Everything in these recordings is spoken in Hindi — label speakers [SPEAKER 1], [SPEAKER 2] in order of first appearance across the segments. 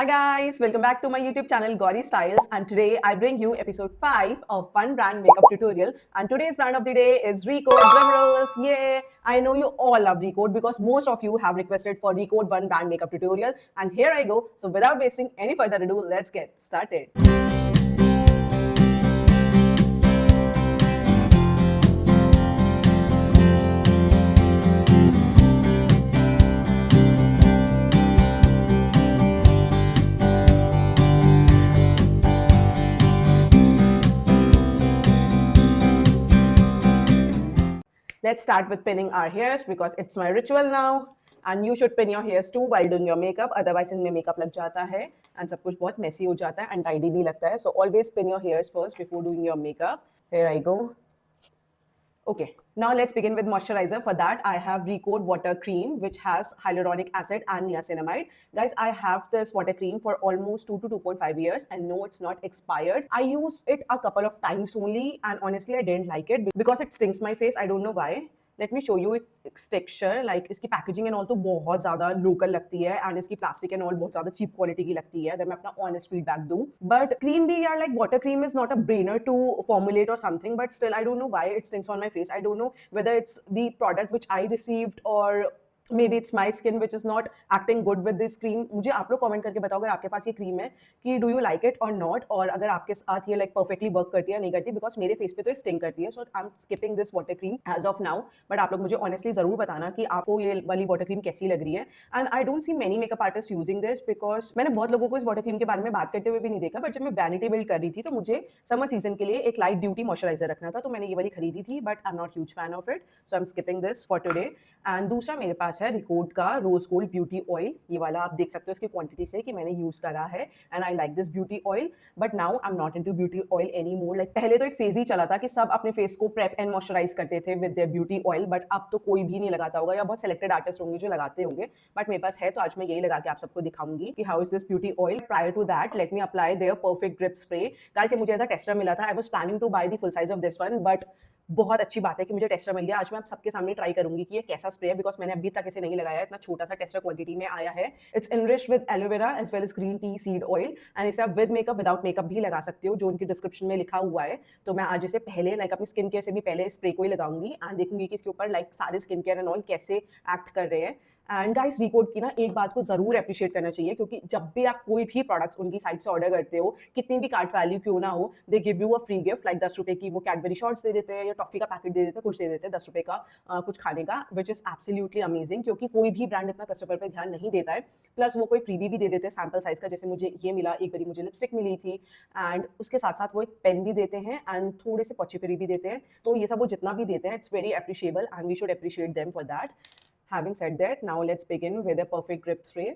[SPEAKER 1] Hi guys, welcome back to my YouTube channel Gauri Styles, and today I bring you episode 5 of Fun Brand Makeup Tutorial. And today's brand of the day is Recode Drum Rolls. Yay! I know you all love Recode because most of you have requested for Recode One Brand Makeup Tutorial, and here I go. So without wasting any further ado, let's get started. Let's start with pinning our hairs because it's my ritual now. And you should pin your hairs too while doing your makeup. Otherwise इनमें makeup लग जाता है and सब कुछ बहुत messy हो जाता है and tidy भी लगता है. So always pin your hairs first before doing your makeup. Here I go. Okay, now let's begin with moisturizer. For that, I have Recode Water Cream, which has hyaluronic acid and niacinamide. Guys, I have this water cream for almost 2 to 2.5 years, and no, it's not expired. I used it a couple of times only, and honestly, I didn't like it because it stings my face. I don't know why. Let me show you its texture. Like इसकी पैकेजिंग एंड ऑल तो बहुत ज़्यादा लोकल लगती है एंड इसकी प्लास्टिक एंड ऑल बहुत ज़्यादा चीप क्वालिटी की लगती है अगर मैं अपना ऑनेस्ट फीडबैक दूं. बट क्रीम भी यार like water cream is not a brainer to formulate or something, but still I don't know why it stinks on my face. I don't know whether it's the product which I received or maybe it's my skin which is not acting good with this cream. मुझे आप लोग कमेंट करके बताओ अगर आपके पास ये क्रीम है कि डू यू लाइक इट और नॉट, और अगर आपके साथ ये लाइक परफेक्टली वर्क करती है या नहीं करती, बिकॉज मेरे फेस पे तो स्टिंग करती है. So I am skipping this water cream as of now. But आप लोग मुझे ऑनेस्टली जरूर बताना कि आपको ये वाली वाटर क्रीम कैसी लग रही है. And I don't see many makeup artist using this because मैंने बहुत लोगों को इस वाटर क्रीम के बारे में बात करते हुए भी नहीं देखा. बट जब मैं वैनिटी बिल्ड कर रही थी तो मुझे समर सीजन के लिए एक लाइट ड्यूटी मॉइस्चराइजर रखना था, तो मैंने ये वाली खरीदी थी. But I am not huge fan of it, so I am skipping this for today. And दूसरा मेरे पास है रिकोड का रोज गोल्ड ब्यूटी ऑयल. ये वाला आप देख सकते हो इसकी क्वांटिटी से कि मैंने यूज करा है and I like this beauty oil. But now I am not into beauty oil any more. Like पहले तो एक फेज ही चला था कि सब अपने फेस को प्रेप एंड मॉइस्चराइज करते थे with their beauty oil, but अब तो कोई भी नहीं लगाता होगा या बहुत सिलेक्टेड आर्टिस्ट होंगे जो लगाते होंगे. बट मेरे पास है तो आज मैं यही लगा के आप सबको दिखाऊंगी कि how is this beauty oil. Prior to that let me apply their perfect grip spray. Guys ये मुझे एज अ टेस्टर मिला था. I was planning to buy the full size of this one, but बहुत अच्छी बात है कि मुझे टेस्टर मिल गया. आज मैं आप सबके सामने ट्राई करूंगी कि ये कैसा स्प्रे है, बिकॉज मैंने अभी तक इसे नहीं लगाया है. इतना छोटा सा टेस्टर क्वांटिटी में आया है. It's enriched with aloe vera as well as green tea seed oil, and इसे आप विद मेकअप विदाउट मेकअप भी लगा सकते हो, जो उनकी डिस्क्रिप्शन में लिखा हुआ है. तो मैं आज इसे पहले लाइक अपनी स्किन केयर से भी पहले स्प्रे को ही लगाऊंगी एंड देखूंगी कि इसके ऊपर लाइक सारे स्किन केयर एंड ऑल कैसे एक्ट कर रहे हैं. एंड गाइस रिकोड की ना एक बात को जरूर अप्रिशिएट करना चाहिए, क्योंकि जब भी आप कोई भी प्रोडक्ट्स उनकी साइट से ऑर्डर करते हो, कितनी भी कार्ट वैल्यू क्यों ना हो, they give you a free gift. Like 10 रुपए की वो कैडबरी शॉर्ट्स दे देते हैं या टॉफी का पैकेट दे देते हैं, कुछ दे देते हैं 10 रुपए का कुछ खाने का, विच इज एब्सोल्युटली अमेजिंग. क्योंकि कोई भी ब्रांड इतना कस्टमर पर ध्यान नहीं देता है. प्लस वो कोई फ्रीबी भी दे देते हैं सैम्पल साइज का, जैसे मुझे ये मिला. एक बारी मुझे लिपस्टिक मिली थी एंड उसके साथ साथ वो एक पेन भी देते हैं एंड थोड़े से पॉचिपरी भी देते हैं. तो ये सब वो जितना भी देते हैं, it's very appreciable and we should appreciate them for that. Having said that, now let's begin with a perfect grip spray.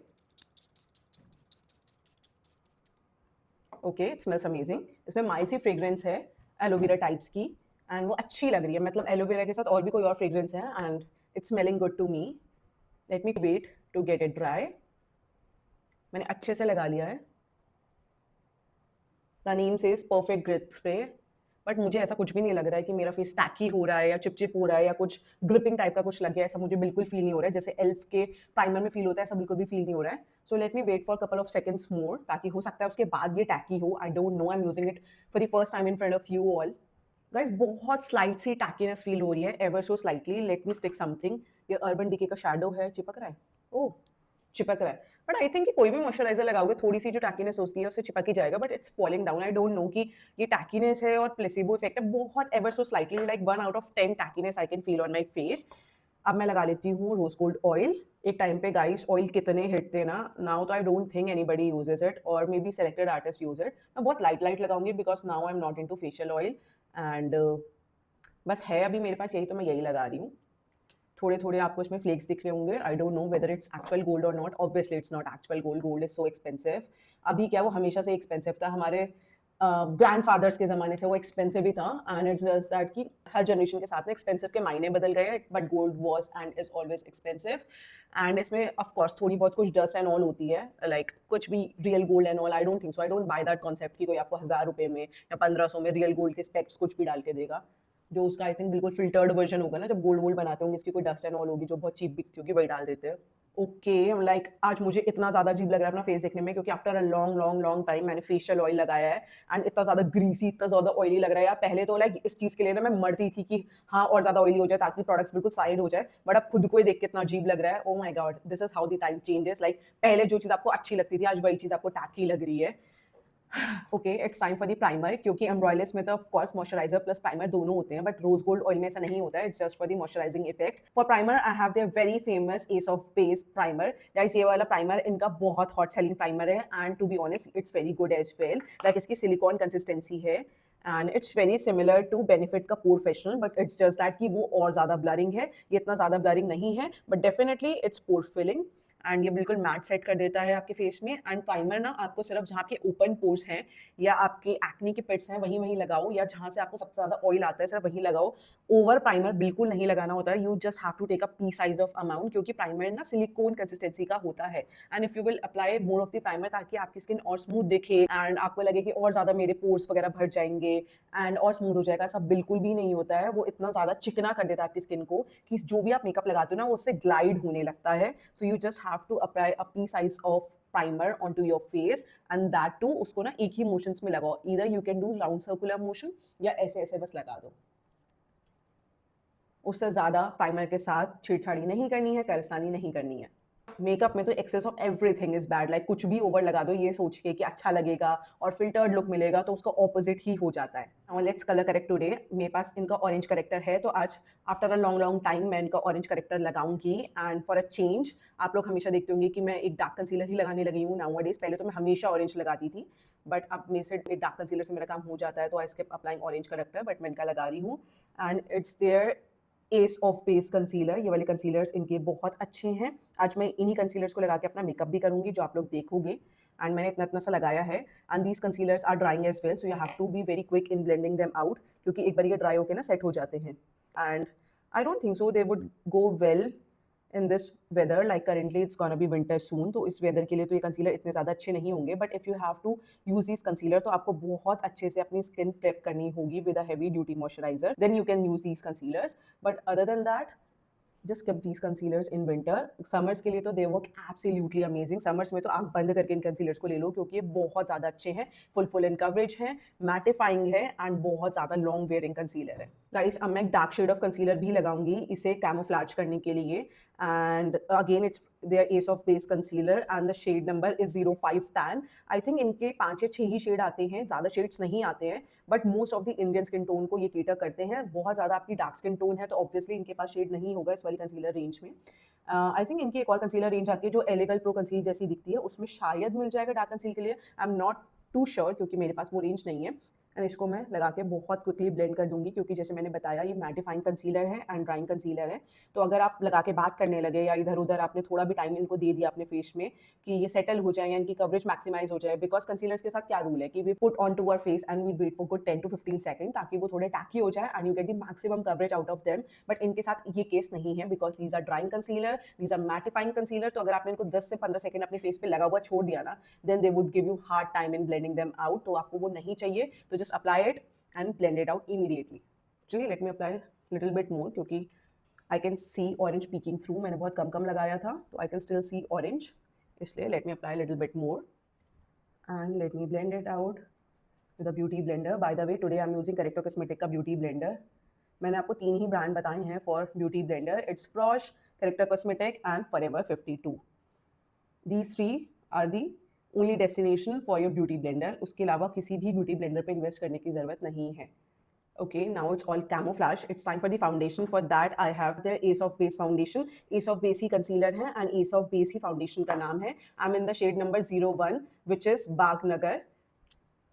[SPEAKER 1] Okay, it smells amazing. इसमें माइल्ड सी फ्रेग्रेंस है एलोवेरा टाइप्स की एंड वो अच्छी लग रही है. मतलब एलोवेरा के साथ और भी कोई और फ्रेग्रेंस है and it's smelling good to me. Let me wait to get it dry. मैंने अच्छे से लगा लिया है. The name says perfect grip spray. But मुझे ऐसा कुछ भी नहीं लग रहा है कि मेरा फेस टैकी हो रहा है या चिपचिप हो रहा है या कुछ ग्रिपिंग टाइप का कुछ लग गया. ऐसा मुझे बिल्कुल फील नहीं हो रहा है. जैसे एल्फ के प्राइमर में फील होता है, ऐसा बिल्कुल भी फील नहीं हो रहा है. So let me wait for couple of seconds more, ताकि हो सकता है उसके बाद ये टैकी हो. I don't know, I am using it for the first time in front of you all. Guys बहुत स्लाइट सी टैकीनेस फील हो रही है, ever so slightly. Let me stick something. ये अर्बन डिके का शैडो है, चिपक रहा है. ओह चिपक रहा है. बट आई थिंक कि कोई भी मॉइस्चराइजर लगाओगे थोड़ी सी जो टैकीनेस होती है उससे चिपक ही जाएगा. But it's falling down. I don't know कि ये टैकीनेस है और प्लेसिबो इफेक्ट है. बहुत ever so slightly, like 1 out of 10 tackiness I can feel on my face. अब मैं लगा लेती हूँ रोज गोल्ड ऑयल. एक टाइम पे गाइस ऑयल कितने हिट थे ना. नाउ तो I don't think anybody uses it और maybe selected artist use it. मैं बहुत लाइट लाइट लगाऊंगी because now I am not into facial oil and बस है अभी मेरे पास यही, तो मैं यही लगा रही हूँ. थोड़े थोड़े आपको इसमें फ्लेक्स दिख रहे होंगे. I don't know whether it's actual gold और not. Obviously it's not actual gold. Gold is so expensive. अभी क्या, वो हमेशा से एक्सपेंसिव था. हमारे ग्रैंडफादर्स के ज़माने से वो एक्सपेंसिव ही था. एंड इट्स जस्ट दैट कि हर जनरेशन के साथ में एक्सपेंसिव के मायने बदल गए, but gold was and is always expensive. And इसमें ऑफकोर्स थोड़ी बहुत कुछ डस्ट एंड ऑल होती है, लाइक कुछ भी real gold and all. I don't think so. I don't by that concept कि कोई आपको 1000 रुपये में या 1500 में रियल गोल्ड के स्पेक्स कुछ भी डाल के देगा. जो उसका आई थिंक बिल्कुल फिल्टर्ड वर्जन होगा ना, जब गोल्ड वोल्ड बनाते होंगे, इसकी कोई डस्ट एंड ऑल होगी जो बहुत चीप बिकती होगी, वही डाल देते हैं. ओके, लाइक आज मुझे इतना ज़्यादा अजीब लग रहा है अपना फेस देखने में, क्योंकि after a long long long time मैंने फेशियल ऑयल लगाया है एंड इतना ज़्यादा ग्रीसी, इतना ज़्यादा ऑयली लग रहा है यार। पहले तो लाइक इस चीज़ के लिए ना मैं मरती थी कि हाँ और ज़्यादा ऑयली हो जाए ताकि प्रोडक्ट्स बिल्कुल साइड हो जाए, बट अब खुद को ही देख के इतना अजीब लग रहा है। ओ my God, this is how the time changes. Like पहले जो चीज़ आपको अच्छी लगती थी, आज वही चीज़ आपको टैकी लग रही है। Okay, it's time for the primer, क्योंकि एम्ब्रॉयलिस में तो of course moisturiser plus primer दोनों होते हैं, बट रोज गोल्ड ऑयल में ऐसा नहीं होता है। It's just for the moisturising effect. For primer I have their very famous ace of base primer. Guys, ये वाला प्राइमर इनका बहुत हॉट सेलिंग प्राइमर है and to be honest it's very good as well. Like इसकी सिलिकॉन कंसिस्टेंसी है and it's very similar to Benefit का professional, but it's just that कि वो और ज़्यादा ब्लरिंग है, ये इतना ज़्यादा ब्लरिंग नहीं है, but definitely it's pore filling and ये बिल्कुल मैट सेट कर देता है आपके फेस में। एंड प्राइमर ना आपको सिर्फ जहाँ आपके ओपन पोर्स हैं या आपके एक्ने के पिट्स हैं वहीं वहीं लगाओ, या जहाँ से आपको सबसे ज़्यादा ऑयल आता है सिर्फ वहीं लगाओ। ओवर प्राइमर बिल्कुल नहीं लगाना होता है। You just have to take a pea size of amount, क्योंकि प्राइमर ना सिलिकॉन कंसिस्टेंसी का होता है and if you will apply more of the primer ताकि आपकी स्किन और स्मूथ दिखे एंड आपको लगे कि और ज़्यादा मेरे पोर्स वगैरह भर जाएंगे एंड और स्मूथ हो जाएगा, सब बिल्कुल भी नहीं होता है। वो इतना ज़्यादा चिकना कर देता है आपकी स्किन को कि जो भी आप मेकअप लगाते हो ना वो उससे ग्लाइड होने लगता है। So you just have to apply a pea size of primer on to your face and that to उसको ना एक ही मोशंस में लगाओ। Either you can do round circular motion या ऐसे ऐसे बस लगा दो। उससे ज़्यादा प्राइमर के साथ छेड़छाड़ी नहीं करनी है, कारस्तानी नहीं करनी है। मेकअप में तो excess of everything is bad. Like कुछ भी ओवर लगा दो ये सोच के कि अच्छा लगेगा और फिल्टर्ड लुक मिलेगा, तो उसका ऑपोजिट ही हो जाता है। और लेट्स कलर करेक्ट टुडे। मेरे पास इनका ऑरेंज करेक्टर है, तो आज after a long long time मैं इनका ऑरेंज करेक्टर लगाऊंगी एंड फॉर अ चेंज। आप लोग हमेशा देखते होंगे कि मैं एक डार्क कंसीलर ही लगाने लगी हूँ नाउ डेज। पहले तो मैं हमेशा ऑरेंज लगाती थी, बट अब मेरे से एक डार्क कंसीलर से मेरा काम हो जाता है, तो I skip applying orange corrector, but मैं इनका लगा रही हूँ and it's their S of base concealer. ये वाले कंसीलर्स इनके बहुत अच्छे हैं। आज मैं इन्हीं कंसीलर्स को लगा के अपना मेकअप भी करूंगी, जो आप लोग देखोगे। एंड मैंने इतना इतना सा लगाया है and these concealers are drying as well, so you have to be very quick in blending them out, क्योंकि एक बार ये ड्राई होकर ना सेट हो जाते हैं and I don't think so they would go well in this weather. Like currently it's gonna be winter soon, तो इस वेदर के लिए तो ये कंसीलर इतने ज़्यादा अच्छे नहीं होंगे, but if you have to use this concealer तो आपको बहुत अच्छे से अपनी स्किन प्रेप करनी होगी with a heavy duty moisturiser, then you can use these concealers. But other than that just skip these concealers in winter. Summers के लिए तो they work absolutely amazing. Summers में तो आंख बंद करके इन concealers को ले लो, क्योंकि ये बहुत ज़्यादा अच्छे हैं, full in coverage है, mattifying है and बहुत ज़्यादा long wearing concealer है। Guys, अब मैं एक dark shade of concealer भी लगाऊंगी इसे camouflage करने के लिए and again it's their Ace of Base concealer and the shade number is 05 tan. I think इनके 5 या 6 ही शेड आते हैं, ज़्यादा शेड्स नहीं आते हैं, but most of the Indian skin tone को ये केटर करते हैं। बहुत ज़्यादा आपकी डार्क स्किन टोन है तो ऑब्वियसली इनके पास शेड नहीं होगा इस वाली कंसीलर रेंज में। आई थिंक इनकी एक और कंसीलर रेंज आती है जो एलेगल प्रो कंसील जैसी दिखती है, उसमें शायद मिल जाएगा डार्क कंसील के लिए। I am not too sure, क्योंकि मेरे पास वो रेंज नहीं है। एंड इसको मैं लगा के बहुत क्विकली ब्लेंड कर दूंगी, क्योंकि जैसे मैंने बताया ये मैटिफाइंग कंसीलर है एंड ड्राइंग कंसीलर है, तो अगर आप लगा के बात करने लगे या इधर उधर आपने थोड़ा भी टाइम इनको दे दिया अपने फेस में कि ये सेटल हो जाए या इनकी कवरेज मैक्सिमाइज हो जाए, बिकॉज कंसीलर्स के साथ क्या रूल है कि we put on to our face and we wait for good 10 to 15 second, ताकि वो थोड़े टैकी हो जाए and you get the maximum coverage out of them. But इनके साथ ये केस नहीं है, because these are drying concealer, these are mattifying concealer. तो अगर आपने इनको 10 से 15 सेकंड अपने फेस पे लगा हुआ छोड़ दिया ना, then they would give you hard time in blending them out, तो आपको वो नहीं चाहिए। तो just apply it and blend it out immediately. Actually, let me apply little bit more, क्योंकि I can see orange peeking through. मैंने बहुत कम लगाया था, तो I can still see orange. इसलिए let me apply a little bit more and let me blend it out with a beauty blender. By the way, today I'm using Correcto Cosmetic का beauty blender. मैंने आपको 3 ही ब्रांड बताए हैं for beauty blender. It's Frosh, Correcto Cosmetic and Forever 52. These 3 are the only destination for your beauty blender. उसके अलावा किसी भी ब्यूटी ब्लेंडर पे इन्वेस्ट करने की ज़रूरत नहीं है। Okay, now it's all camouflage. It's time for the foundation. For that I have their S of base foundation. Ace of base ही कंसीलर है एंड एस ऑफ बेस ही फाउंडेशन का नाम है। I am in the shade number 01 which is Bagnagar.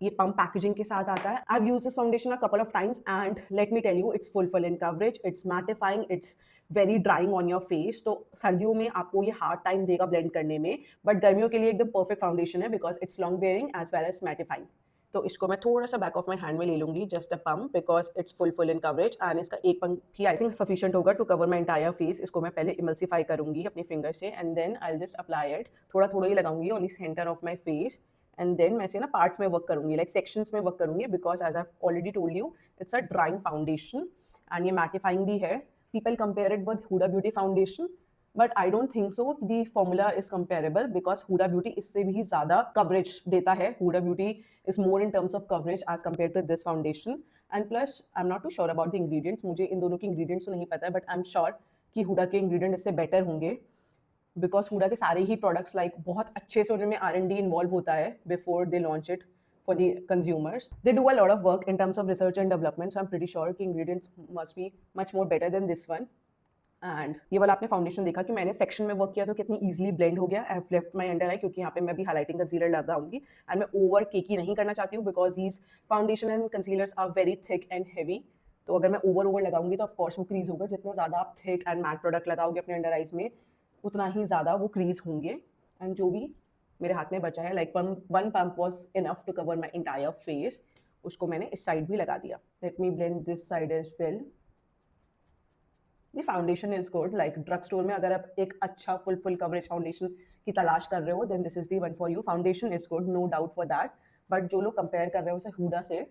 [SPEAKER 1] ये पम्प पैकेजिंग के साथ आता है। I have used this foundation a couple of times and let me tell you it's full in coverage, it's mattifying, it's very drawing on your face. तो सर्दियों में आपको ये हार्ड टाइम देगा ब्लेंड करने में, बट गर्मियों के लिए एकदम परफेक्ट फाउंडेशन है, because it's long wearing as well as mattifying. तो इसको मैं थोड़ा सा बैक ऑफ माई हैंड में ले लूंगी, just a pump, because it's full in coverage and इसका एक पंप ही आई थिंक सफिशिएंट होगा to cover my entire face. इसको मैं पहले इमल्सिफाई करूंगी अपने फिंगर से and then I just apply it. थोड़ा थोड़ा ही लगाऊंगी on the centre of my face and then मैं इसे ना पार्ट्स में वर्क करूंगी, लाइक सेक्शंस में वर्क करूंगी, because as I already told you it's a drying foundation and ये मैटिफाइंग भी है। People compare it with Huda Beauty foundation, but I don't think so the formula is comparable because Huda Beauty इससे भी ज़्यादा कवरेज देता है. Huda Beauty is more in terms of coverage as compare to this foundation. And plus I am not too sure about the ingredients, मुझे इन दोनों के इंग्रीडियंट्स तो नहीं पता है, बट आई एम श्योर कि हुडा के इंग्रीडियंट इससे बेटर होंगे बिकॉज हुडा के सारे ही प्रोडक्ट्स लाइक बहुत अच्छे से उनमें R&D इन्वॉल्व होता है before they launch it for the consumers. They do a lot of work in terms of research and development, so I'm pretty sure कि ingredients must be much more better than this one. And ये वाला आपने फाउंडेशन देखा कि मैंने सेक्शन में वर्क किया तो कितनी इजीली ब्लेंड हो गया. I have left my under eye क्योंकि यहाँ पे मैं भी हाइलाइटिंग कंसीलर लगाऊंगी एंड मैं ओवर केकी नहीं करना चाहती हूँ because these foundation and concealers are very thick and heavy. तो अगर मैं ओवर लगाऊंगी तो ऑफकोर्स वो क्रीज होगा. जितना ज़्यादा आप थिक एंड मैट प्रोडक्ट लगाओगे अपने अंडर आइज में उतना ही ज़्यादा वो क्रीज होंगे. एंड जो भी मेरे हाथ में बचा है like one pump was enough to cover my entire face, उसको मैंने इस साइड भी लगा दिया. Let me blend this side as well. The foundation is good. Like drug store में अगर आप एक अच्छा फुल कवरेज फाउंडेशन की तलाश कर रहे हो then this is the one for you. Foundation is good, no doubt for that. But जो लोग कंपेयर कर रहे हो उसे हुडा से,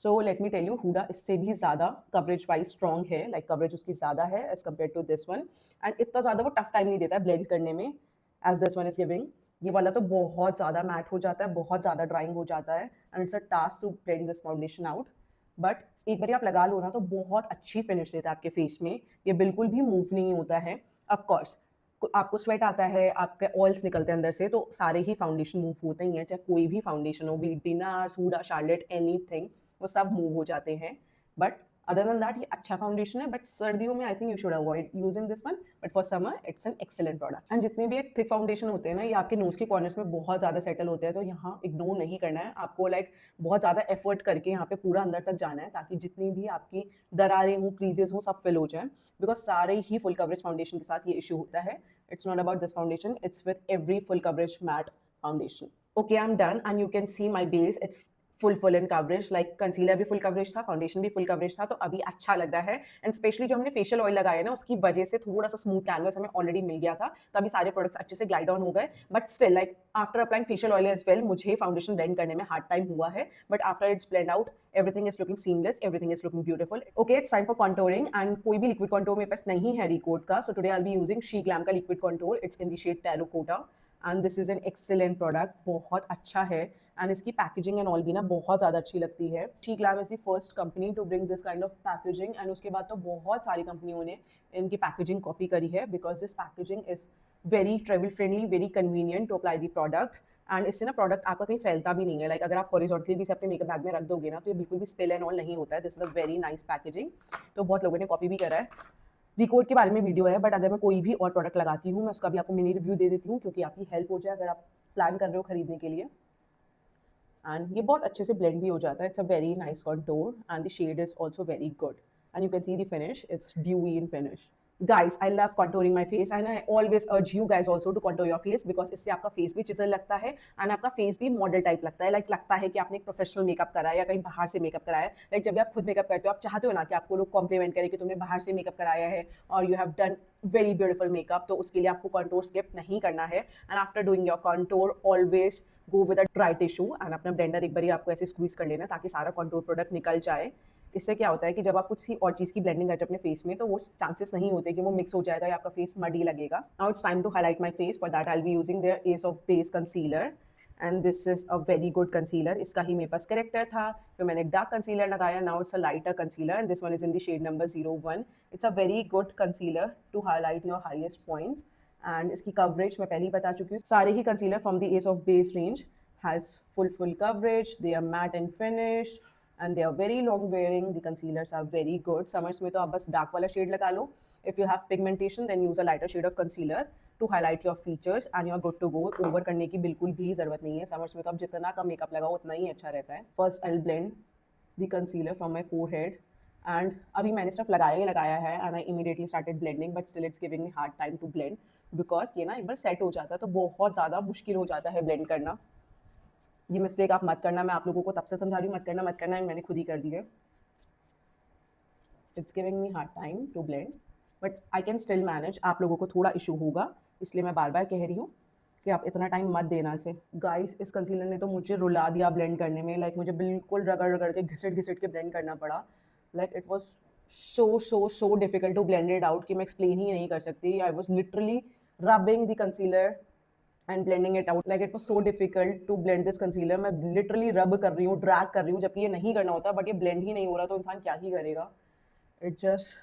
[SPEAKER 1] so let me tell you Huda इससे भी ज़्यादा कवरेज वाइज स्ट्रॉन्ग है. लाइक कवरेज उसकी ज़्यादा है as compare to this one. And इतना ज़्यादा वो टफ टाइम नहीं देता है ब्लेंड करने में as this one is giving. ये वाला तो बहुत ज़्यादा मैट हो जाता है, बहुत ज़्यादा ड्राइंग हो जाता है and it's a task to blend this foundation out. But एक बार आप लगा लो ना तो बहुत अच्छी फिनिश देता है आपके फेस में. ये बिल्कुल भी मूव नहीं होता है. ऑफ कोर्स आपको स्वेट आता है, आपके ऑयल्स निकलते हैं अंदर से, तो सारे ही फाउंडेशन मूव होते ही हैं, चाहे कोई भी फाउंडेशन हो, be it Nars, Huda, Charlotte, anything, वो सब मूव हो जाते हैं. बट अदर देन दैट ये अच्छा फाउंडेशन है. बट सर्दियों में I think you should avoid using this one, but for summer it's an excellent product. And जितने भी थिक फाउंडेशन होते हैं ना, ये आपके नोज के कॉर्नर्स में बहुत ज़्यादा सेटल होते हैं, तो यहाँ इग्नोर नहीं करना है आपको. लाइक बहुत ज़्यादा एफर्ट करके यहाँ पे पूरा अंदर तक जाना है ताकि जितनी भी आपकी दरारें हों, क्रीजेस हों, सब फिल हो जाए. बिकॉज सारे ही फुल कवरेज फाउंडेशन के साथ ये इशू होता है. It's not about this foundation, it's with every full coverage matte foundation. Okay, I am done and you can C my base. It's full in coverage. Like concealer भी फुल कवरेज था, फाउंडेशन भी फुल कवरेज था, तो अभी अच्छा लग रहा है. एंड स्पेशली जो हमने फेशियल ऑयल लगाया ना उसकी वजह से थोड़ा सा स्मूथ कैनवस हमें ऑलरेडी मिल गया था, तभी सारे प्रोडक्ट्स अच्छे से ग्लाइड ऑन हो गए. But still like after applying facial oil as well मुझे फाउंडेशन ब्लेंड करने में हार्ड टाइम हुआ है. But after it's blend out everything is looking seamless, everything is looking beautiful. Okay, it's time for contouring. And कोई भी लिक्विड कॉन्टोर मेरे पास नहीं है रिकोट का, so today I will be using Sheglam का liquid contour. It's in the shade terracotta and this is an excellent product. बहुत अच्छा है एंड इसकी पैकेजिंग एंड ऑल भी ना बहुत ज़्यादा अच्छी लगती है. Sheglam is the first company to bring this kind of packaging. And उसके बाद तो बहुत सारी कंपनियों ने इनकी पैकेजिंग कॉपी करी है because this packaging is very travel friendly, very convenient to apply the product. And इससे ना प्रोडक्ट आपका कहीं फैलता भी नहीं है. लाइक अगर आप हॉरिजॉन्टली भी इसे अपने मेकअप बैग में रख दोगे ना तो ये बिल्कुल भी स्पिल एंड ऑल नहीं होता है. This is a very nice packaging. तो बहुत लोगों ने कॉपी भी करा है. रिकोड के बारे में वीडियो है, बट अगर मैं कोई भी और प्रोडक्ट लगाती हूँ मैं उसका भी आपको मिनी रिव्यू दे देती हूँ क्योंकि आपकी हेल्प हो जाए अगर आप प्लान कर रहे हो खरीदने के लिए. एंड ये बहुत अच्छे से ब्लेंड भी हो जाता है. It's a very nice contour and the shade is also very good and you can see the finish. It's dewy in finish. Guys, I love contouring my face and I always urge you guys also to contour your face because इससे आपका फेस भी चिजल लगता है एंड आपका फेस भी मॉडल टाइप लगता है. लाइक लगता है कि आपने एक प्रोफेशनल मेकअप करा है या कहीं बाहर से मेकअप कराया है. लाइक जब भी आप खुद मेकअप करते हो आप चाहते हो ना कि आपको लोग कॉम्प्लीमेंट करें कि तुमने बाहर से मेकअप कराया है और you have done very beautiful makeup. तो उसके लिए आपको कॉन्टोर स्किप नहीं करना है. And after doing your contour always go with a dry tissue and अपना ब्लेंडर एक बार आपको ऐसे स्क्वीज कर लेना ताकि सारा कॉन्टोर प्रोडक्ट निकल जाए. इससे क्या होता है कि जब आप कुछ और चीज़ की ब्लेंडिंग करते हो अपने फेस में तो वो चांसेस नहीं होते कि वो मिक्स हो जाएगा या आपका फेस मडी लगेगा. Now it's time to highlight my face. For that I will be using their S of base concealer and this is a very good concealer. इसका ही मेरे पास करेक्टर था, फिर मैंने एक डार्क कंसीलर लगाया. Now it's a lighter concealer and this one is in the shade number 01. It's a very good concealer to highlight your highest points. And इसकी कवरेज मैं पहले ही बता चुकी हूँ. सारे ही concealer from the ace of base range has full coverage. They are matte and finish and they are very long wearing. The concealers are very good. Summers में तो आप बस dark वाला shade लगा लो. If you have pigmentation then use a lighter shade of concealer to highlight your features and you're good to go. Over करने की बिल्कुल भी ज़रूरत नहीं है. Summers में तो आप जितना कम मेकअप लगाओ उतना ही अच्छा रहता है. First I'll blend the concealer from my forehead and अभी मैंने स्टफ लगाया ही लगाया है and I immediately started blending but still it's giving me hard time to blend because ये ना एक बार सेट हो जाता है तो बहुत ज़्यादा मुश्किल हो जाता है ब्लेंड करना. ये मिस्टेक आप मत करना. मैं आप लोगों को तब से समझा रही हूँ मत करना मैंने खुद ही कर दी है. It's giving me hard time to blend but I can still manage. आप लोगों को थोड़ा इशू होगा इसलिए मैं बार बार कह रही हूँ कि आप इतना टाइम मत देना इसे. गाइस, इस कंसीलर ने तो मुझे रुला दिया ब्लेंड करने में. लाइक मुझे बिल्कुल रगड़ के घिसट के ब्लेंड करना पड़ा. Like it was so difficult to blend it out कि मैं explain ही नहीं कर सकती. I was literally rubbing the concealer and blending it out. Like it was so difficult to blend this concealer. मैं literally rub कर रही हूँ, drag कर रही हूँ, जबकि ये नहीं करना होता, but ये blend ही नहीं हो रहा, तो इंसान क्या ही करेगा. It just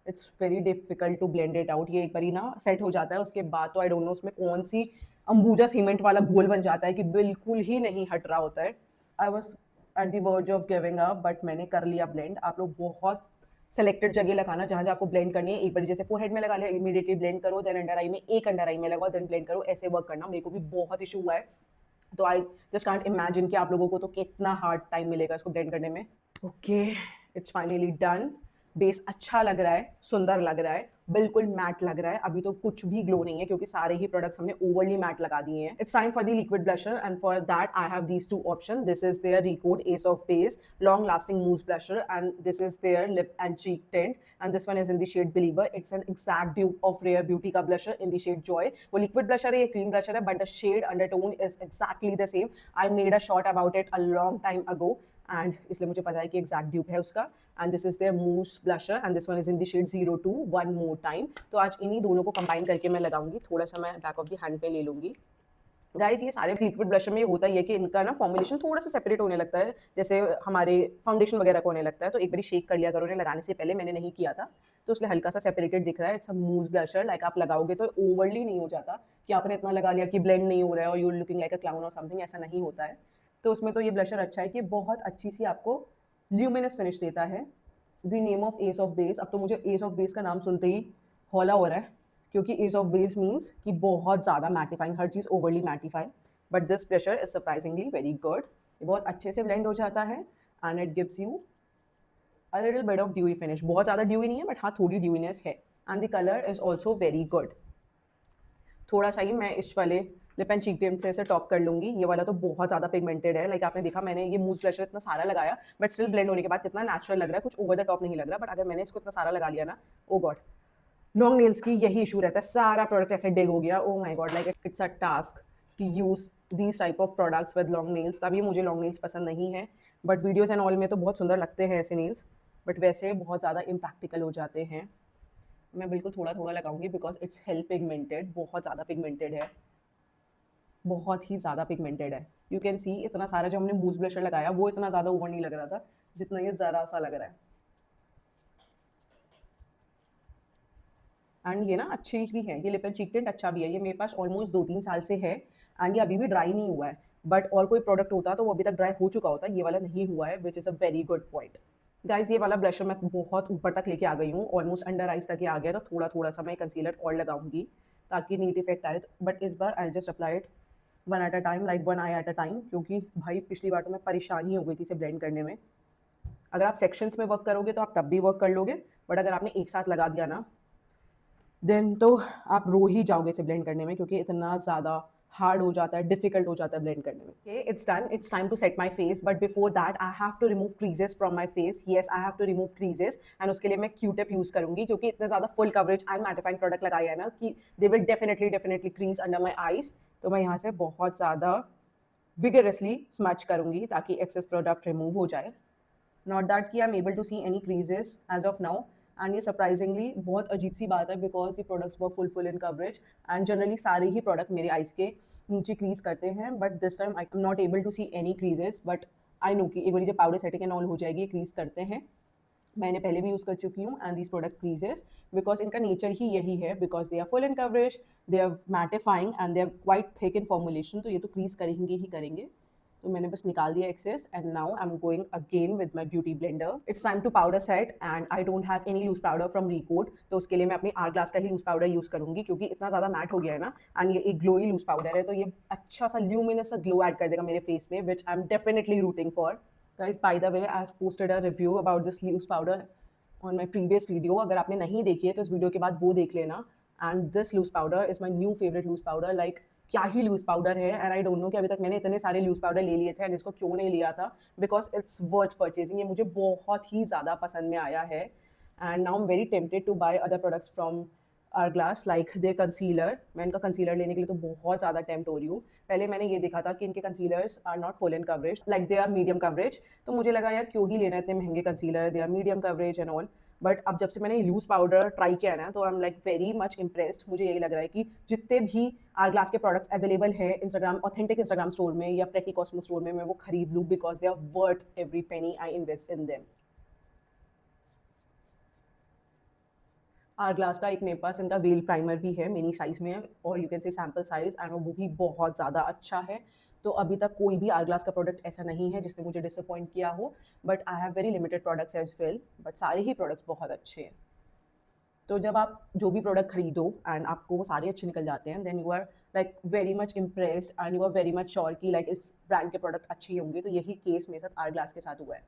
[SPEAKER 1] it's very difficult to blend it out. ये एक बारी ना सेट हो जाता है, उसके बाद तो आई डोंट नो उसमें कौन सी अंबुजा सीमेंट वाला घोल बन जाता है कि बिल्कुल ही नहीं हट रहा होता है. I was at the verge of giving up, but मैंने कर लिया ब्लेंड. आप लोग बहुत सेलेक्टेड जगह लगाना जहाँ जहाँ आपको ब्लेंड करनी है. एक बार जैसे फोरहेड में लगा लिया, इमीडिएटली ब्लेंड करो, देन अंडर आई में, एक अंडर आई में लगाओ, देन ब्लेंड करो. ऐसे वर्क करना. मेरे को भी बहुत इशू हुआ है, तो आई जस्ट कांट इमेजिन कि आप लोगों को तो कितना हार्ड टाइम मिलेगा इसको ब्लेंड करने में. Okay, it's finally done. Base अच्छा लग रहा है, सुंदर लग रहा है, बिल्कुल मैट लग रहा है. अभी तो कुछ भी ग्लो नहीं है क्योंकि सारे ही प्रोडक्ट्स हमने ओवरली मैट लगा दिए हैं. It's time for the liquid blusher and for that I have these two option. This is their Recode ace of base long lasting move blusher and this is their lip and cheek tint and this one is in the shade believer. It's an exact dupe of Rare Beauty का blusher in the shade Joy. वो लिक्विड ब्लशर है, ये क्रीम ब्लशर है, but the shade undertone is exactly the same. I made a short about it a long time ago and इसलिए मुझे पता है कि एग्जैक्ट ड्यूप है उसका. And this is their mousse blusher and this one is in the shade 02 one more time. तो आज इन्हीं दोनों को कंबाइन करके मैं लगाऊंगी. थोड़ा सा मैं बैक ऑफ द हैंड पे ले लूंगी. गाइज, ये सारे लिक्विड ब्लशर में ये होता ही है कि इनका ना फॉर्मुलेशन थोड़ा सा सेपरेट होने लगता है, जैसे हमारे फाउंडेशन वगैरह को होने लगता है. तो एक बार शेक कर लिया करो उन्हें लगाने से पहले. मैंने नहीं किया था तो इसलिए हल्का सा सेपरेटेड दिख रहा है. It's a mousse blusher. Like आप लगाओगे तो ओवरली नहीं हो जाता कि आपने इतना लगा लिया कि ब्लेंड नहीं हो रहा है और you looking like a clown और समथिंग. ऐसा नहीं होता है. तो उसमें तो ये ब्लशर अच्छा है कि बहुत अच्छी सी आपको ल्यूमिनस फिनिश देता है. The name of S of base. अब तो मुझे एस ऑफ बेस का नाम सुनते ही हौला हो रहा है क्योंकि एस ऑफ बेस मीन्स कि बहुत ज़्यादा मैटिफाइंग, हर चीज़ overly mattify. But this blusher is surprisingly very good. ये बहुत अच्छे से ब्लेंड हो जाता है and it gives you a little bit of dewy finish. बहुत ज़्यादा ड्यूई नहीं है, बट हाँ थोड़ी ड्यूईनेस है. And the colour is also very good. थोड़ा सा ही मैं इस वाले लिप एंड चीक टिंट से इसे टॉप कर लूंगी. ये वाला तो बहुत ज़्यादा पिगमेंटेड है. लाइक आपने देखा, मैंने ये मूस ब्लशर इतना सारा लगाया, बट स्टिल ब्लेंड होने के बाद कितना नेचुरल लग रहा है, कुछ ओवर द टॉप नहीं लग रहा. बट अगर मैंने इसको इतना सारा लगा लिया ना, ओ गॉड, लॉन्ग नेल्स की यही इशू रहता है, सारा प्रोडक्ट ऐसे डिग हो गया. Oh my God, like it's a task to use these type of products with long nails. तभी मुझे लॉन्ग नेल्स पसंद नहीं है. बट वीडियोज़ एंड ऑल में तो बहुत सुंदर लगते हैं ऐसे नेल्स, बट वैसे बहुत ज़्यादा इम्प्रैक्टिकल हो जाते हैं. मैं बिल्कुल थोड़ा थोड़ा लगाऊंगी बिकॉज इट्स हेल पिगमेंटेड. बहुत ज़्यादा पिगमेंटेड है, बहुत ही ज़्यादा पिगमेंटेड है. यू कैन सी इतना सारा जो हमने मूस ब्लशर लगाया वो इतना ज़्यादा ओवर नहीं लग रहा था जितना ये ज़रा सा लग रहा है. एंड ये ना अच्छी भी है, ये लिप एंड चीक टिंट अच्छा भी है. ये मेरे पास ऑलमोस्ट 2-3 साल से है एंड ये अभी भी ड्राई नहीं हुआ है. बट और कोई प्रोडक्ट होता तो वो अभी तक ड्राई हो चुका होता. ये वाला नहीं हुआ है, which is a very good point. Guys, ये वाला ब्लशर मैं बहुत ऊपर तक लेके आ गई हूँ, ऑलमोस्ट अंडर आइज तक ये आ गया. तो थोड़ा थोड़ा सा मैं कंसीलर और लगाऊंगी ताकि नीट इफेक्ट आए. बट इस बार I just apply it one at a time, like one eye at a time, क्योंकि भाई पिछली बार तो मैं परेशानी हो गई थी इसे ब्लेंड करने में. अगर आप सेक्शंस में वर्क करोगे तो आप तब भी वर्क कर लोगे, बट अगर आपने एक साथ लगा दिया ना, देन तो आप रो ही जाओगे इसे ब्लेंड करने में, क्योंकि इतना ज़्यादा हार्ड हो जाता है, डिफिकल्ट हो जाता है ब्लेंड करने में. Okay, it's done. It's time to set my face, but before that I have to remove creases from my face. Yes, I have to remove creases and उसके लिए मैं क्यूटिप यूज़ करूंगी, क्योंकि इतने ज़्यादा full coverage and mattifying product लगाया है ना कि they will definitely crease under my eyes. तो मैं यहाँ से बहुत ज़्यादा विगरसली स्मच करूंगी ताकि एक्सेस प्रोडक्ट रिमूव हो जाए. नॉट दैट कि I am able to see any creases as of now. And ये सरप्राइजिंगली बहुत अजीब सी बात है because the products were full in coverage and generally सारे ही प्रोडक्ट मेरे आइज के नीचे क्रीज करते हैं. But this time I am not able to see any creases. But I know कि एक बार जब पाउडर सेटिंग एंड ऑल हो जाएगी, क्रीज करते हैं. मैंने पहले भी यूज़ कर चुकी हूँ and these product creases because इनका नेचर ही यही है, because they are full in coverage, they are mattifying and they are quite thick in formulation. तो ये तो क्रीज करेंगे ही करेंगे. तो मैंने बस निकाल दिया excess and now I am going again with my beauty blender. It's time to powder set and I don't have any loose powder from Recode. तो उसके लिए मैं अपनी आर ग्लास का ही लूज पाउडर यूज़ करूंगी, क्योंकि इतना ज़्यादा मैट हो गया है ना. एंड ये एक ग्लोई लूज पाउडर है, तो ये अच्छा सा ल्यूमिनस सा ग्लो ऐड कर देगा मेरे फेस में, which I am definitely rooting for. Guys, by the way, I have posted a review about this loose powder on my previous video. अगर आपने नहीं देखी है तो इस वीडियो के बाद वो देख लेना. And this loose powder is my new favourite loose powder. Like क्या ही लूज पाउडर है. एंड आई डोंट नो कि अभी तक मैंने इतने सारे लूज पाउडर ले लिए थे एंड इसको क्यों नहीं लिया था, बिकॉज इट्स वर्थ परचेजिंग. ये मुझे बहुत ही ज़्यादा पसंद में आया है. And now am very tempted to buy other products from R Glass, like the concealer. मैं इनका कंसीलर लेने के लिए तो बहुत ज़्यादा टेम्प्ट हो रही हूँ. पहले मैंने ये देखा था कि इनके concealers are not full in coverage, like they are medium coverage. तो मुझे लगा यार क्यों ही लेना है, इतने महंगे concealer, they are medium coverage and all. But अब जब से मैंने लूज पाउडर ट्राई किया ना, तो I am like very much impressed. मुझे यही लग रहा है कि जितने भी आर ग्लास के प्रोडक्ट्स अवेलेबल है इंस्टाग्राम, ऑथेंटिक इंस्टाग्राम स्टोर में या प्रेटी कॉस्मो स्टोर में, मैं वो खरीद लूँ, because they are worth every penny I invest in them. R Glass का एक मेरे पास इनका वेल प्राइमर भी है, मिनी साइज में है, और you can say sample size, and वो भी बहुत ज़्यादा अच्छा है। तो अभी तक कोई भी आर ग्लास का प्रोडक्ट ऐसा नहीं है जिसने मुझे डिसअपॉइंट किया हो, but I have very limited products as well, but सारे ही प्रोडक्ट्स बहुत अच्छे हैं। तो जब आप जो भी प्रोडक्ट खरीदो एंड आपको वो सारे अच्छे निकल जाते हैं, then you are like very much impressed and you are very much sure कि लाइक इस ब्रांड के प्रोडक्ट अच्छे ही होंगे। तो यही केस मेरे साथ आर ग्लास के साथ हुआ है।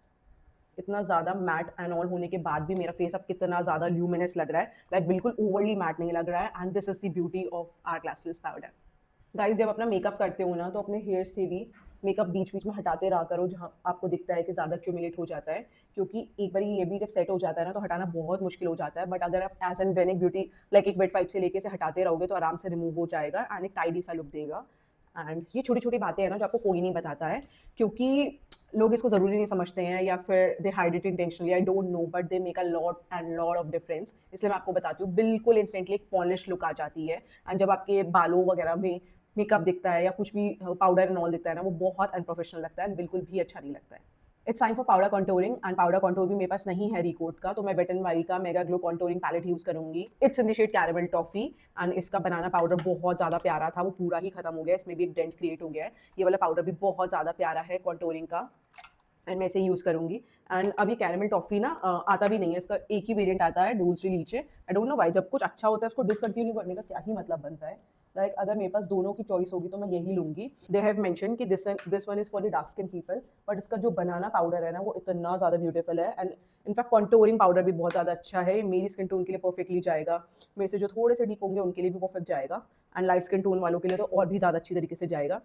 [SPEAKER 1] इतना ज़्यादा मैट एंड ऑल होने के बाद भी मेरा फेस अब कितना ज़्यादा ल्यूमिनस लग रहा है, लाइक बिल्कुल ओवरली मैट नहीं लग रहा है, and this is the beauty of our glassless powder. Guys, जब अपना मेकअप करते हो ना, तो अपने हेयर से भी मेकअप बीच बीच में हटाते रहा करो जहाँ आपको दिखता है कि ज़्यादा क्यूमुलेट हो जाता है, क्योंकि एक बार ये भी जब सेट हो जाता है ना, तो हटाना बहुत मुश्किल हो जाता है। बट अगर आप एज एन वेनिक ब्यूटी लाइक एक वेट वाइप से लेके से हटाते रहोगे, तो आराम से रिमूव हो जाएगा एंड एक टाइडी सा लुक देगा। एंड ये छोटी छोटी बातें हैं ना, जो आपको कोई नहीं बताता है, क्योंकि लोग इसको ज़रूरी नहीं समझते हैं, या फिर they hide it intentionally, I don't know, but they make a lot and lot of difference. इसलिए मैं आपको बताती हूँ, बिल्कुल इंस्टेंटली एक पॉलिश लुक आ जाती है। एंड जब आपके बालों वगैरह में मेकअप दिखता है या कुछ भी पाउडर एंड ऑल दिखता है ना, वो बहुत अनप्रोफेशनल लगता है, बिल्कुल भी अच्छा नहीं लगता है। It's time for powder contouring, and powder contour भी मेरे पास नहीं है रिकोट का, तो मैं वेट एंड वाइल्ड का mega glow contouring palette use करूंगी। It's in the shade caramel toffee, and इसका बनाना पाउडर बहुत ज़्यादा प्यारा था, वो पूरा ही खत्म हो गया, इसमें भी एक डेंट क्रिएट हो गया है। ये वाला पाउडर भी बहुत ज़्यादा प्यारा है कॉन्टोरिंग का, एंड मैं इसे यूज़ करूँगी। एंड अब ये कैरेमल टॉफ़ी ना आता भी नहीं है, इसका एक ही वेरिएंट आता है, डूल्स लीचे। आई डोंट नो व्हाई, जब कुछ अच्छा होता है उसको डिसकंटिन्यू करने का क्या ही मतलब बनता है। लाइक अगर मेरे पास दोनों की चॉइस होगी तो मैं यही लूँगी। दे हैव मेंशन कि this one is for the dark skin people, but इसका जो बनाना पाउडर है ना, वो इतना ज़्यादा ब्यूटीफुल है, एंड इनफैक्ट कॉन्टोरिंग पाउडर भी बहुत ज़्यादा अच्छा है। मेरी स्किन टोन के लिए परफेक्टली जाएगा, मेरे से जो थोड़े से डीप होंगे उनके लिए भी परफेक्ट जाएगा, एंड लाइट स्किन टोन वालों के लिए तो और भी ज़्यादा अच्छी तरीके से जाएगा।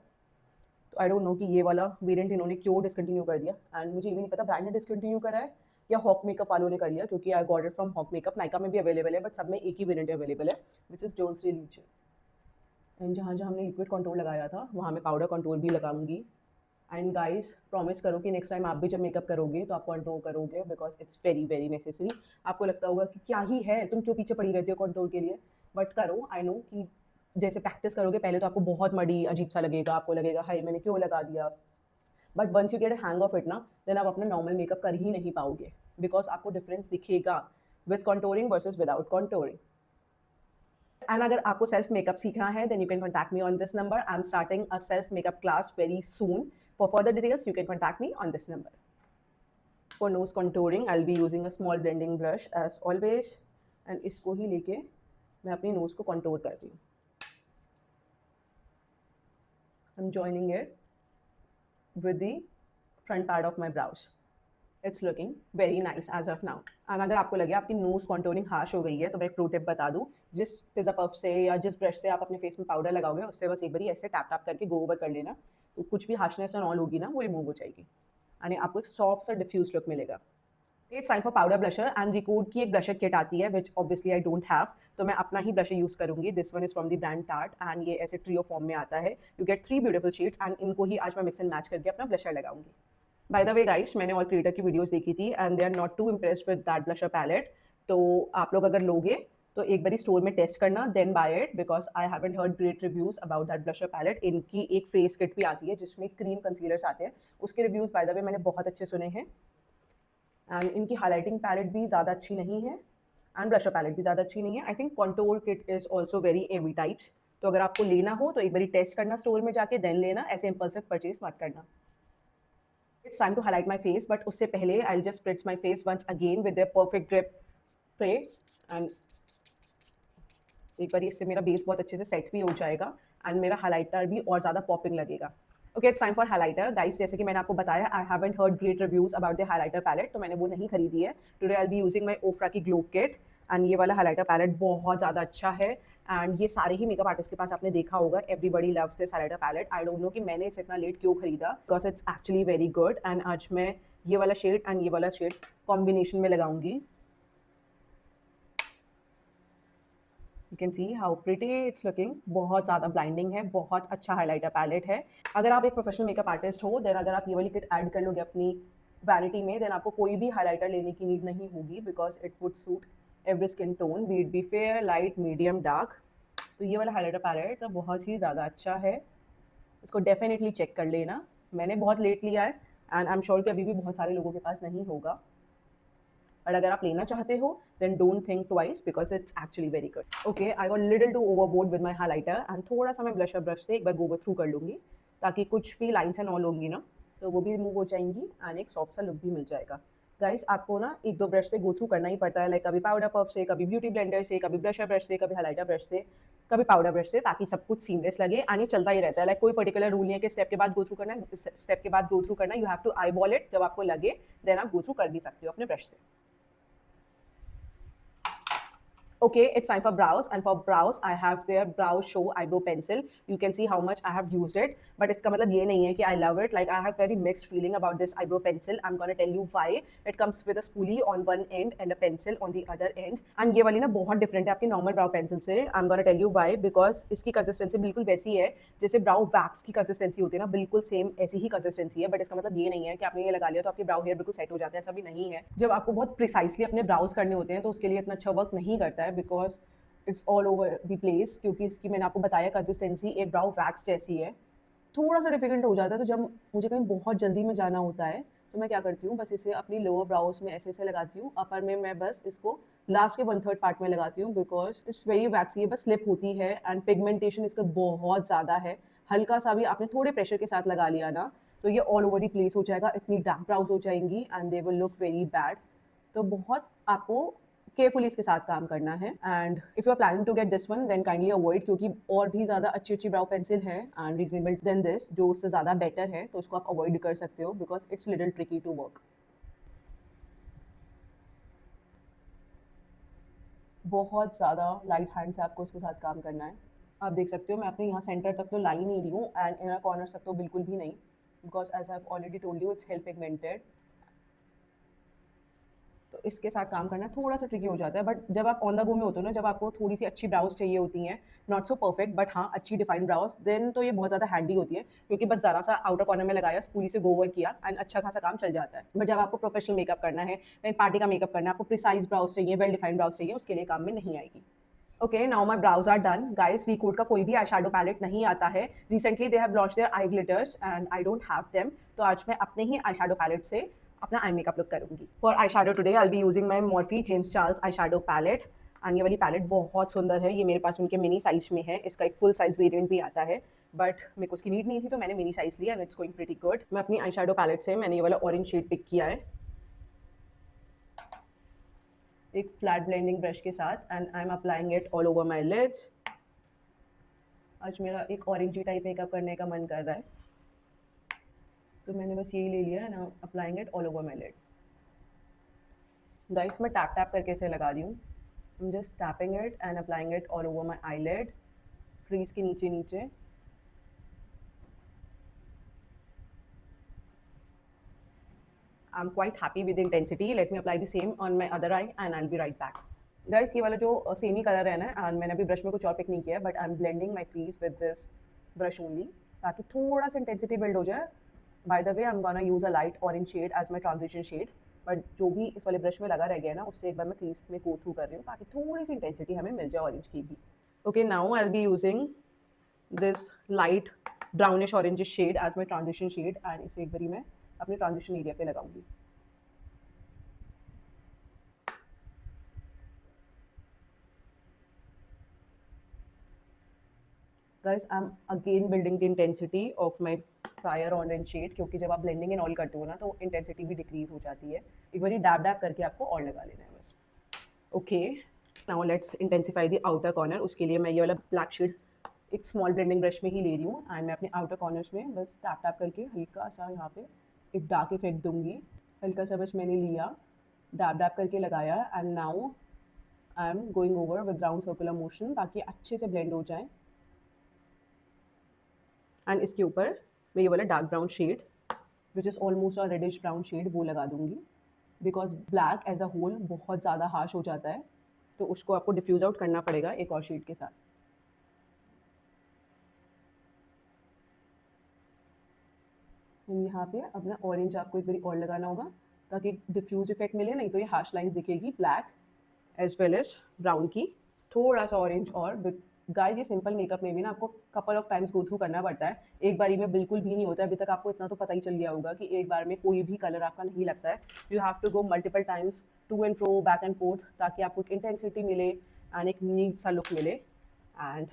[SPEAKER 1] तो आई डोंट नो कि ये वाला वेरिएंट इन्होंने क्यों डिसकंटिन्यू कर दिया, एंड मुझे ये भी नहीं पता ब्रांड ने डिसकंटिन्यू करा है या हॉक मेकअप वालों ने कर लिया, क्योंकि I got it from Hok makeup. Nykaa में भी अवेलेबल है, बट सब में एक ही वेरिएंट अवेलेबल है, विच इज़ डोल्स लीचे। एंड जहाँ जहाँ हमने लिक्विड कंटूर लगाया था, वहाँ मैं पाउडर कंटूर भी लगाऊंगी। एंड गाइस, प्रॉमिस करो कि नेक्स्ट टाइम आप भी जब मेकअप करोगे तो आप कंटूर करोगे, because it's very very necessary. आपको लगता होगा कि क्या ही है, तुम क्यों पीछे पड़ी रहती हो कंटूर के लिए, बट करो। आई नो कि जैसे प्रैक्टिस करोगे पहले तो आपको बहुत मडी अजीब सा लगेगा, आपको लगेगा हाय मैंने क्यों लगा दिया, but once you get a hang of it ना, देन आप अपना नॉर्मल मेकअप कर ही नहीं पाओगे, बिकॉज आपको डिफरेंस दिखेगा with contouring versus without contouring. And अगर आपको सेल्फ मेकअप सीखना है, then you can contact me on this number. I am starting a self makeup class very soon. For further details you can contact me on this number. For nose contouring I will be using a small blending brush as always, and इसको ही लेके मैं अपनी नोज को कॉन्टोर करती हूँ। I M joining it with the front part of my brows. It's looking very nice as of now. And अगर आपको लगे आपकी नोज कॉन्टोरिंग हार्श हो गई है, तो मैं एक प्रो टिप बता दूँ, जिस पिज़्ज़ा पफ से या जिस ब्रश से आप अपने फेस में पाउडर लगाओगे, उससे बस एक बारी ऐसे टैप टैप करके गो ओवर कर लेना, तो कुछ भी हार्शनेस एंड ऑल होगी ना, वो रिमूव हो जाएगी, यानी आपको एक सॉफ्ट सा डिफ्यूज लुक मिलेगा। It's time for powder blusher, and record की एक ब्लशर किट आती है, which obviously I don't have, तो मैं अपना ही ब्लशर यूज़ करूंगी। This one is from the brand tart, and ये ऐसे ट्रियो फॉर्म में आता है। You get 3 beautiful shades, and इनको ही आज मैं मिक्स एंड मैच करके अपना ब्लशर लगाऊंगी। बाय द वे गाइस, मैंने और क्रिएटर की वीडियोस देखी थी, and they are not too impressed with that blusher palette. तो आप लोग अगर लोगे तो एक बारी स्टोर में टेस्ट करना, then buy it, because I haven't heard great reviews about that blusher palette. इनकी एक फेस किट भी आती है जिसमें क्रीम कंसीलर्स आते हैं, उसके रिव्यूज बाय द वे मैंने बहुत अच्छे सुने हैं। एंड इनकी हाईलाइटिंग पैलेट भी ज़्यादा अच्छी नहीं है, एंड ब्लशर पैलेट भी ज़्यादा अच्छी नहीं है। I think contour kit is also very heavy types. तो अगर आपको लेना हो तो एक बारी टेस्ट करना स्टोर में जाके, देन लेना, ऐसे इम्पल्सिव परचेज मत करना। It's time to highlight my face, but उससे पहले I just spritz my face once again with the perfect grip spray, and एक बार इससे मेरा बेस बहुत अच्छे से सेट भी हो जाएगा, एंड मेरा हाईलाइटर भी और ज़्यादा पॉपिंग लगेगा। Okay, it's time for highlighter guys. जैसे कि मैंने आपको बताया, I haven't heard great reviews about the highlighter palette, तो मैंने वो नहीं खरीदी है। Today I will be using my Ofra की ग्लो किट, एंड ये वाला हाईलाइटर पैलेट बहुत ज़्यादा अच्छा है, एंड ये सारे ही मेकअप आर्टिस्ट के पास आपने देखा होगा, everybody loves this highlighter palette. I don't know कि मैंने इसे इतना लेट क्यों खरीदा, because it's actually very good. And आज मैं ये वाला शेड एंड ये वाला शेड कॉम्बिनेशन में लगाऊंगी। You can see how pretty it's looking, बहुत ज़्यादा ब्लाइंडिंग है, बहुत अच्छा हाईलाइटर पैलेट है। अगर आप एक प्रोफेशनल मेकअप आर्टिस्ट हो, देन अगर आप ये वाली किट ऐड कर लोगे अपनी वैनिटी में, देन आपको कोई भी हाइलाइटर लेने की नीड नहीं होगी because it would suit every skin tone, B it be fair, light, medium, dark. तो ये वाला हाइलाइटर पैलेट तो बहुत ही ज़्यादा अच्छा है, इसको डेफिनेटली चेक कर लेना। मैंने बहुत लेट लिया है एंड आई एम श्योर कि अभी भी बहुत सारे लोगों के पास नहीं होगा, और अगर आप लेना चाहते हो then don't think twice because it's actually very good. Okay, I got little too overboard with my highlighter and थोड़ा सा मैं ब्लशर ब्रश से एक बार गो थ्रू कर लूँगी ताकि कुछ भी लाइन्स एंड ऑल होंगी ना तो वो भी रिमूव हो जाएंगी एंड एक सॉफ्ट सा लुक भी मिल जाएगा। गाइस आपको ना एक दो ब्रश से गो थ्रू करना ही पड़ता है, लाइक कभी पाउडर पफ से, कभी ब्यूटी ब्लेंडर से, कभी ब्लशर ब्रश से, कभी हाइलाइटर ब्रश से, कभी पाउडर ब्रश से, ताकि सब कुछ सीमलेस लगे एंड ये चलता ही रहता है। लाइक कोई पर्टिकुलर रूल नहीं है कि स्टेप के बाद गो थ्रू करना है, स्टेप के बाद गो थ्रू करना है, you have to eyeball it, जब आपको लगे देन आप गो थ्रू कर भी सकते हो अपने ब्रश से। Okay, it's time for brows, and for brows I have their Brow Show eyebrow pencil. You can see how much I have used it, but इसका मतलब ये नहीं है कि I love it. Like I have very mixed feeling about this eyebrow pencil. I'm gonna tell you why. It comes with a spoolie on one end and a pencil on the other end. And ये वाली ना बहुत different है आपकी normal brow pencil से. I'm gonna tell you why because इसकी consistency बिल्कुल वैसी है जैसे brow wax की consistency होती है ना, बिल्कुल same ऐसी ही consistency है. But इसका मतलब ये नहीं है कि आपने ये लगा लिया तो आपकी brow hair बिल्कुल set हो जाता है, ऐसा भी नहीं है. जब आपको बहुत precisely अपने brows करने होते हैं तो उसके लिए इतना अच्छा work नहीं करता है because it's all over the place, क्योंकि इसकी मैंने आपको बताया कंसिस्टेंसी एक ब्राउ वैक्स जैसी है। थोड़ा सा डिफिकल्ट हो जाता है, तो जब मुझे कहीं बहुत जल्दी में जाना होता है तो मैं क्या करती हूँ, बस इसे अपनी लोअर ब्राउज में ऐसे लगाती हूँ, अपर में मैं बस इसको लास्ट के 1/3 पार्ट में लगाती हूँ बिकॉज इट्स वेरी वैक्सी है, बस स्लिप होती है एंड पिगमेंटेशन इसका बहुत ज़्यादा है। हल्का सा भी आपने थोड़े प्रेशर के साथ लगा लिया ना तो ये ऑल ओवर द प्लेस हो जाएगा, इतनी डार्क ब्राउज हो जाएंगी and they will look very bad. तो बहुत आपको केयरफुली इसके साथ काम करना है and if you are planning to get this one then kindly avoid, क्योंकि और भी ज़्यादा अच्छी अच्छी ब्राउ पेंसिल है एंड रीजनेबल देन दिस जो उससे ज़्यादा बेटर है, तो उसको आप अवॉइड कर सकते हो because it's little tricky to work. बहुत ज़्यादा लाइट हैंड से आपको उसके साथ काम करना है। आप देख सकते हो मैं अपने यहाँ सेंटर तक तो ला ही नहीं रही हूँ एंड इनर कॉर्नर तक तो बिल्कुल भी नहीं, because as I have already told you it's help pigmented. तो इसके साथ काम करना थोड़ा सा ट्रिकी हो जाता है, बट जब आप ऑन द गो में होते हो ना, जब आपको थोड़ी सी अच्छी ब्राउज चाहिए होती हैं, नॉट सो परफेक्ट बट हाँ अच्छी डिफाइंड ब्राउज, देन तो ये बहुत ज़्यादा हैंडी होती है, क्योंकि बस ज़रा सा आउटर कॉर्नर में लगाया, स्पूली से गोवर किया एंड अच्छा खासा काम चल जाता है। बट जब आपको प्रोफेशनल मेकअप करना है, कहीं पार्टी का मेकअप करना है, आपको प्रिसाइज ब्राउज चाहिए, वेल डिफाइंड ब्राउज चाहिए, उसके लिए काम में नहीं आएगी। Okay, now my brows are done guys. Recode का कोई भी आई शैडो पैलेट नहीं आता है, recently they have launch their eye glitters and I don't have them, तो आज मैं अपने ही आई शैडो पैलेट से अपना आई मेकअप लुक करूंगी। For eye shadow today I will be using my Morphe James Charles eye shadow palette and ये वाली पैलेट बहुत सुंदर है, ये मेरे पास उनके मिनी साइज में है, इसका एक फुल साइज वेरिएंट भी आता है बट मेरे को उसकी नीड नहीं थी तो मैंने मिनी साइज लिया and it's going pretty good. मैं अपनी आई शैडो पैलेट से मैंने ये वाला ऑरेंज शेड पिक किया है एक फ्लैट ब्लेंडिंग ब्रश के साथ and I am applying it all over my lids. आज मेरा एक ऑरेंजी टाइप मेकअप करने का मन कर रहा है तो मैंने बस यही ले लिया and I am applying it all over my lid. Guys मैं टैप टैप करके इसे लगा रही हूँ, I am just tapping it and applying it all over my eyelid, crease के नीचे नीचे। I'm quite happy with the intensity. Let me apply the same on my other eye and I'll be right back. Guys, ये वाला जो सेम ही कलर है ना, and मैंने अभी ब्रश में कुछ और पिक नहीं किया है, but I'm blending my crease with this brush only, ताकि थोड़ा सा intensity build हो जाए. By the way, I'm gonna use a light orange shade as my transition shade, but जो भी इस वाले ब्रश में लगा रह गया है ना, उससे एक बार मैं crease में go through कर रही हूँ, ताकि थोड़ी सी intensity हमें मिल जाए orange की भी. Okay, now I'll be using this light brownish orange shade as my transition shade, and इसे एक बारी मैं अपने ट्रांजिशन एरिया पे लगाऊंगी। Guys I am again building the intensity of my prior orange shade, क्योंकि जब आप ब्लेंडिंग एंड ऑल करते हो ना तो इंटेंसिटी भी डिक्रीज हो जाती है। एक बारी डैब डैब करके आपको और लगा लेना है बस। Okay, now let's intensify the outer corner. उसके लिए मैं ये वाला ब्लैक शेड एक स्मॉल ब्लेंडिंग ब्रश में ही ले रही हूँ एंड मैं अपने आउटर कॉर्नर्स में बस टैप टैप करके हल्का सा यहाँ पे एक डार्क इफेक्ट दूंगी। हल्का सा बस मैंने लिया, डैब डैब करके लगाया and now I am going over with round circular motion ताकि अच्छे से ब्लेंड हो जाए। एंड इसके ऊपर मैं ये वाला dark brown shade which is almost a reddish brown shade वो लगा दूंगी, because black as a whole बहुत ज़्यादा हार्श हो जाता है, तो उसको आपको डिफ्यूज़ आउट करना पड़ेगा एक और शेड के साथ। यहाँ पे अपना ऑरेंज आपको एक बारी और लगाना होगा ताकि डिफ्यूज इफेक्ट मिले, नहीं तो ये हार्श लाइंस दिखेगी black as well as brown की। थोड़ा सा ऑरेंज और गाइस, ये सिंपल मेकअप में भी ना आपको couple of times go through करना पड़ता है, एक बारी में बिल्कुल भी नहीं होता है। अभी तक आपको इतना तो पता ही चल गया होगा कि एक बार में कोई भी कलर आपका नहीं लगता है। You have to go multiple times, to and fro, back and forth, ताकि आपको एक इंटेंसिटी मिले एंड एक नीट सा लुक मिले। एंड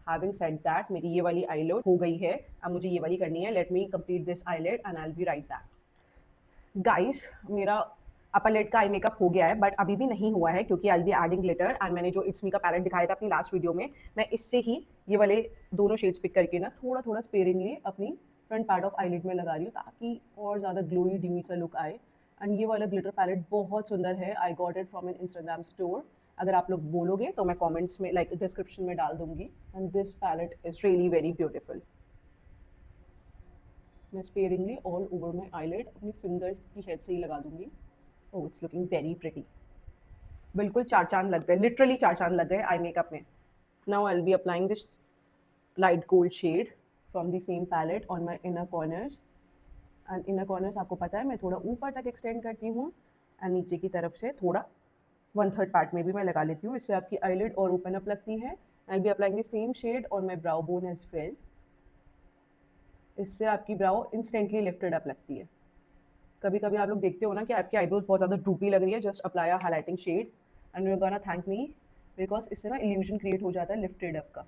[SPEAKER 1] हैविंग सेड दैट, मेरी ये वाली आईलिड हो गई है, अब मुझे ये वाली करनी है। Let me complete this eyelid and I will B right back. Guys, मेरा अपर लिड का आई मेकअप हो गया है, बट अभी भी नहीं हुआ है क्योंकि आई will be adding glitter. And मैंने जो इट्स मी का पैलेट दिखाया था अपनी लास्ट वीडियो में, मैं इससे ही ये वाले दोनों शेड्स पिक करके ना थोड़ा थोड़ा स्पेयरिंगली अपनी फ्रंट पार्ट ऑफ आईलिड में लगा रही हूँ ताकि और ज़्यादा ग्लोई ड्यूई सा लुक आए। एंड ये वाला ग्लिटर पैलेट बहुत सुंदर है, आई got it from an Instagram store. अगर आप लोग बोलोगे तो मैं कमेंट्स में लाइक डिस्क्रिप्शन में डाल दूंगी। And this palette is really very beautiful. मैं sparingly all over my eyelid अपनी फिंगर की हेल्प से ही लगा दूंगी। Oh, it's looking very pretty. बिल्कुल चार चांद लग गए, लिटरली चार चांद लग गए आई मेकअप में। Now I will be applying this light gold shade from the same palette on my inner corners. And inner corners आपको पता है मैं थोड़ा ऊपर तक एक्सटेंड करती हूँ एंड नीचे की तरफ से थोड़ा 1/3 पार्ट में भी मैं लगा लेती हूँ। इससे आपकी आईलिड और ओपन अप लगती है। I will be applying the same shade on my brow bone as well. इससे आपकी ब्राउ इंस्टेंटली लिफ्टेड अप लगती है। कभी कभी आप लोग देखते हो ना कि आपकी आईब्रोज बहुत ज़्यादा ड्रूपी लग रही है, just apply a highlighting shade and you gonna thank me, because इससे ना इल्यूजन क्रिएट हो जाता है लिफ्टेड अप का।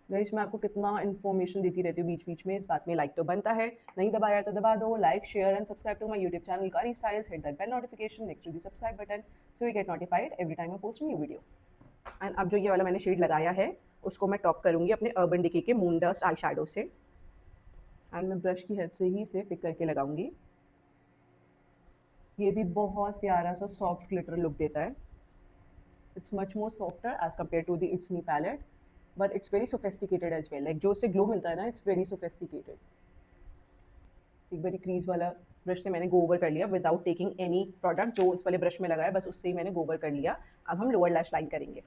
[SPEAKER 1] गाइस, मैं आपको कितना इन्फॉर्मेशन देती रहती हूँ बीच बीच में, इस बात में लाइक तो बनता है, नहीं दबाया तो दबा दो। Like, share and subscribe to my YouTube channel Kari Styles. Hit that bell notification next to the subscribe button so you get notified every time I post new video. And अब जो ये वाला मैंने शेड लगाया है उसको मैं टॉप करूँगी अपने अर्बन डिके के मून डस्ट आई शैडो से। एंड मैं ब्रश की हेल्प से ही इसे पिक करके लगाऊंगी। ये भी बहुत प्यारा सा सॉफ्ट ग्लिटर लुक देता है। It's much more softer as compare to the it's me palette, but it's very sophisticated as well. Like जो उससे ग्लो मिलता है ना, इट्स वेरी सोफेस्टिकेटेड। एक बारी क्रीज वाला ब्रश से मैंने गो ओवर कर लिया विदाउट टेकिंग एनी प्रोडक्ट, जो इस वाले ब्रश में लगाया बस उससे ही मैंने गो ओवर कर लिया। अब हम लोअर लैश लाइन करेंगे।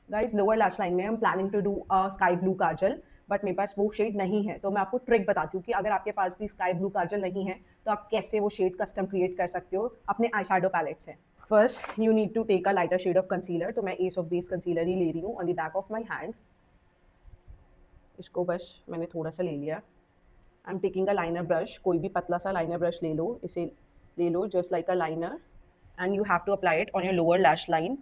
[SPEAKER 1] गाइस, लोअर लैश लाइन में हम planning to do sky blue kajal, but मेरे पास वो शेड नहीं है। तो मैं आपको ट्रिक बताती हूँ कि अगर आपके पास भी स्काई ब्लू काजल नहीं है तो आप कैसे वो शेड कस्टम क्रिएट कर सकते हो अपने आई शैडो पैलेट से। First you need to take a lighter shade of concealer. तो मैं एस ऑफ बेस कंसीलर ही ले रही हूँ on the back of my hand. इसको बस मैंने थोड़ा सा ले लिया। I am taking a liner brush, कोई भी पतला सा लाइनर ब्रश ले लो, इसे ले लो just like a liner and you have to apply it on your lower lash line.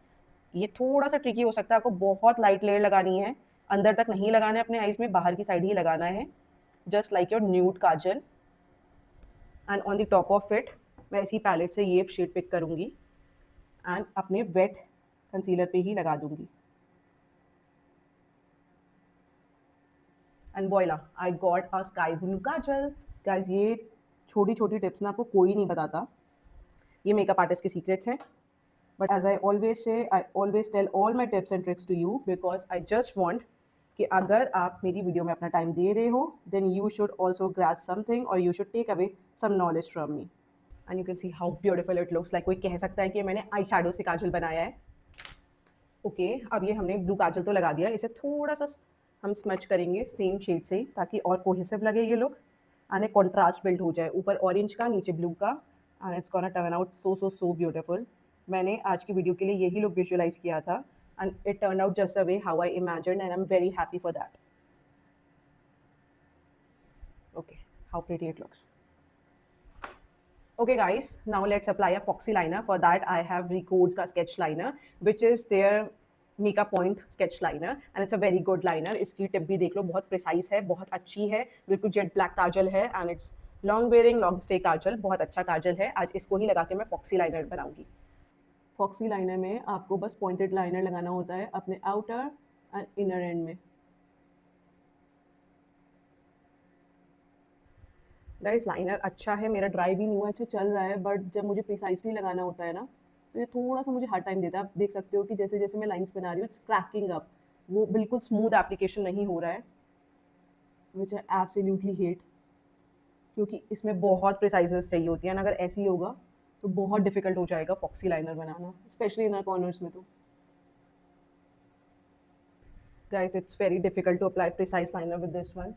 [SPEAKER 1] ये थोड़ा सा ट्रिकी हो सकता है, आपको बहुत लाइट लेयर लगानी है, अंदर तक नहीं लगाना है अपने आईज में, बाहर की साइड ही लगाना है, just like your nude Kajal. And on the top of it मैं इसी पैलेट से ये शेड पिक करूँगी एंड अपने वेट कंसीलर पे ही लगा दूँगी। And voila, I got a sky blue Kajal. Guys, ये छोटी छोटी टिप्स ना आपको कोई नहीं बताता, ये मेकअप आर्टिस्ट के सीक्रेट्स हैं। But as I always say, I always tell all my tips and tricks to you because I just want कि अगर आप मेरी वीडियो में अपना टाइम दे रहे हो then you should also grasp something और you should take away some knowledge from me. And you can see how beautiful it looks like. कोई कह सकता है कि मैंने आई शैडो से काजल बनाया है। ओके, अब ये हमने ब्लू काजल तो लगा दिया, इसे थोड़ा सा हम स्मच करेंगे सेम शेड से ताकि और कोहेसिव लगे ये लुक एंड एक कॉन्ट्रास्ट बिल्ड हो जाए, ऊपर ऑरेंज का नीचे ब्लू का। And it's gonna turn out so so so beautiful. मैंने आज की वीडियो के लिए यही लुक विजुअलाइज किया था and it turn out just the way how I imagined and I am very happy for that. Okay, how pretty it looks. Okay guys, now let's apply a foxy liner. For that I have Recode का sketch liner which is their makeup point sketch liner and it's a very good liner. इसकी टिप भी देख लो, बहुत प्रिसाइज है, बहुत अच्छी है, बिल्कुल जेट ब्लैक काजल है and it's long wearing long stay kajal, बहुत अच्छा काजल है। आज इसको ही लगा के मैं फॉक्सी लाइनर बनाऊंगी। फॉक्सी लाइनर में आपको बस पॉइंटेड लाइनर लगाना होता है अपने आउटर एंड इनर एंड में। गाइस, लाइनर अच्छा है, मेरा ड्राई भी नहीं हुआ, अच्छा चल रहा है, बट जब मुझे प्रिसाइसली लगाना होता है ना तो ये थोड़ा सा मुझे हार्ड टाइम देता है। आप देख सकते हो कि जैसे जैसे मैं लाइंस बना रही हूँ इट्स क्रैकिंग अप, वो बिल्कुल स्मूथ एप्लीकेशन नहीं हो रहा है, विच आई एब्सोल्युटली हेट, क्योंकि इसमें बहुत प्रिसाइजनेस चाहिए होती है ना। अगर ऐसी होगा तो बहुत डिफिकल्ट हो जाएगा फॉक्सी लाइनर बनाना, स्पेशली इनर कॉर्नर्स में। तो गाइस, it's very difficult to apply precise liner with this one.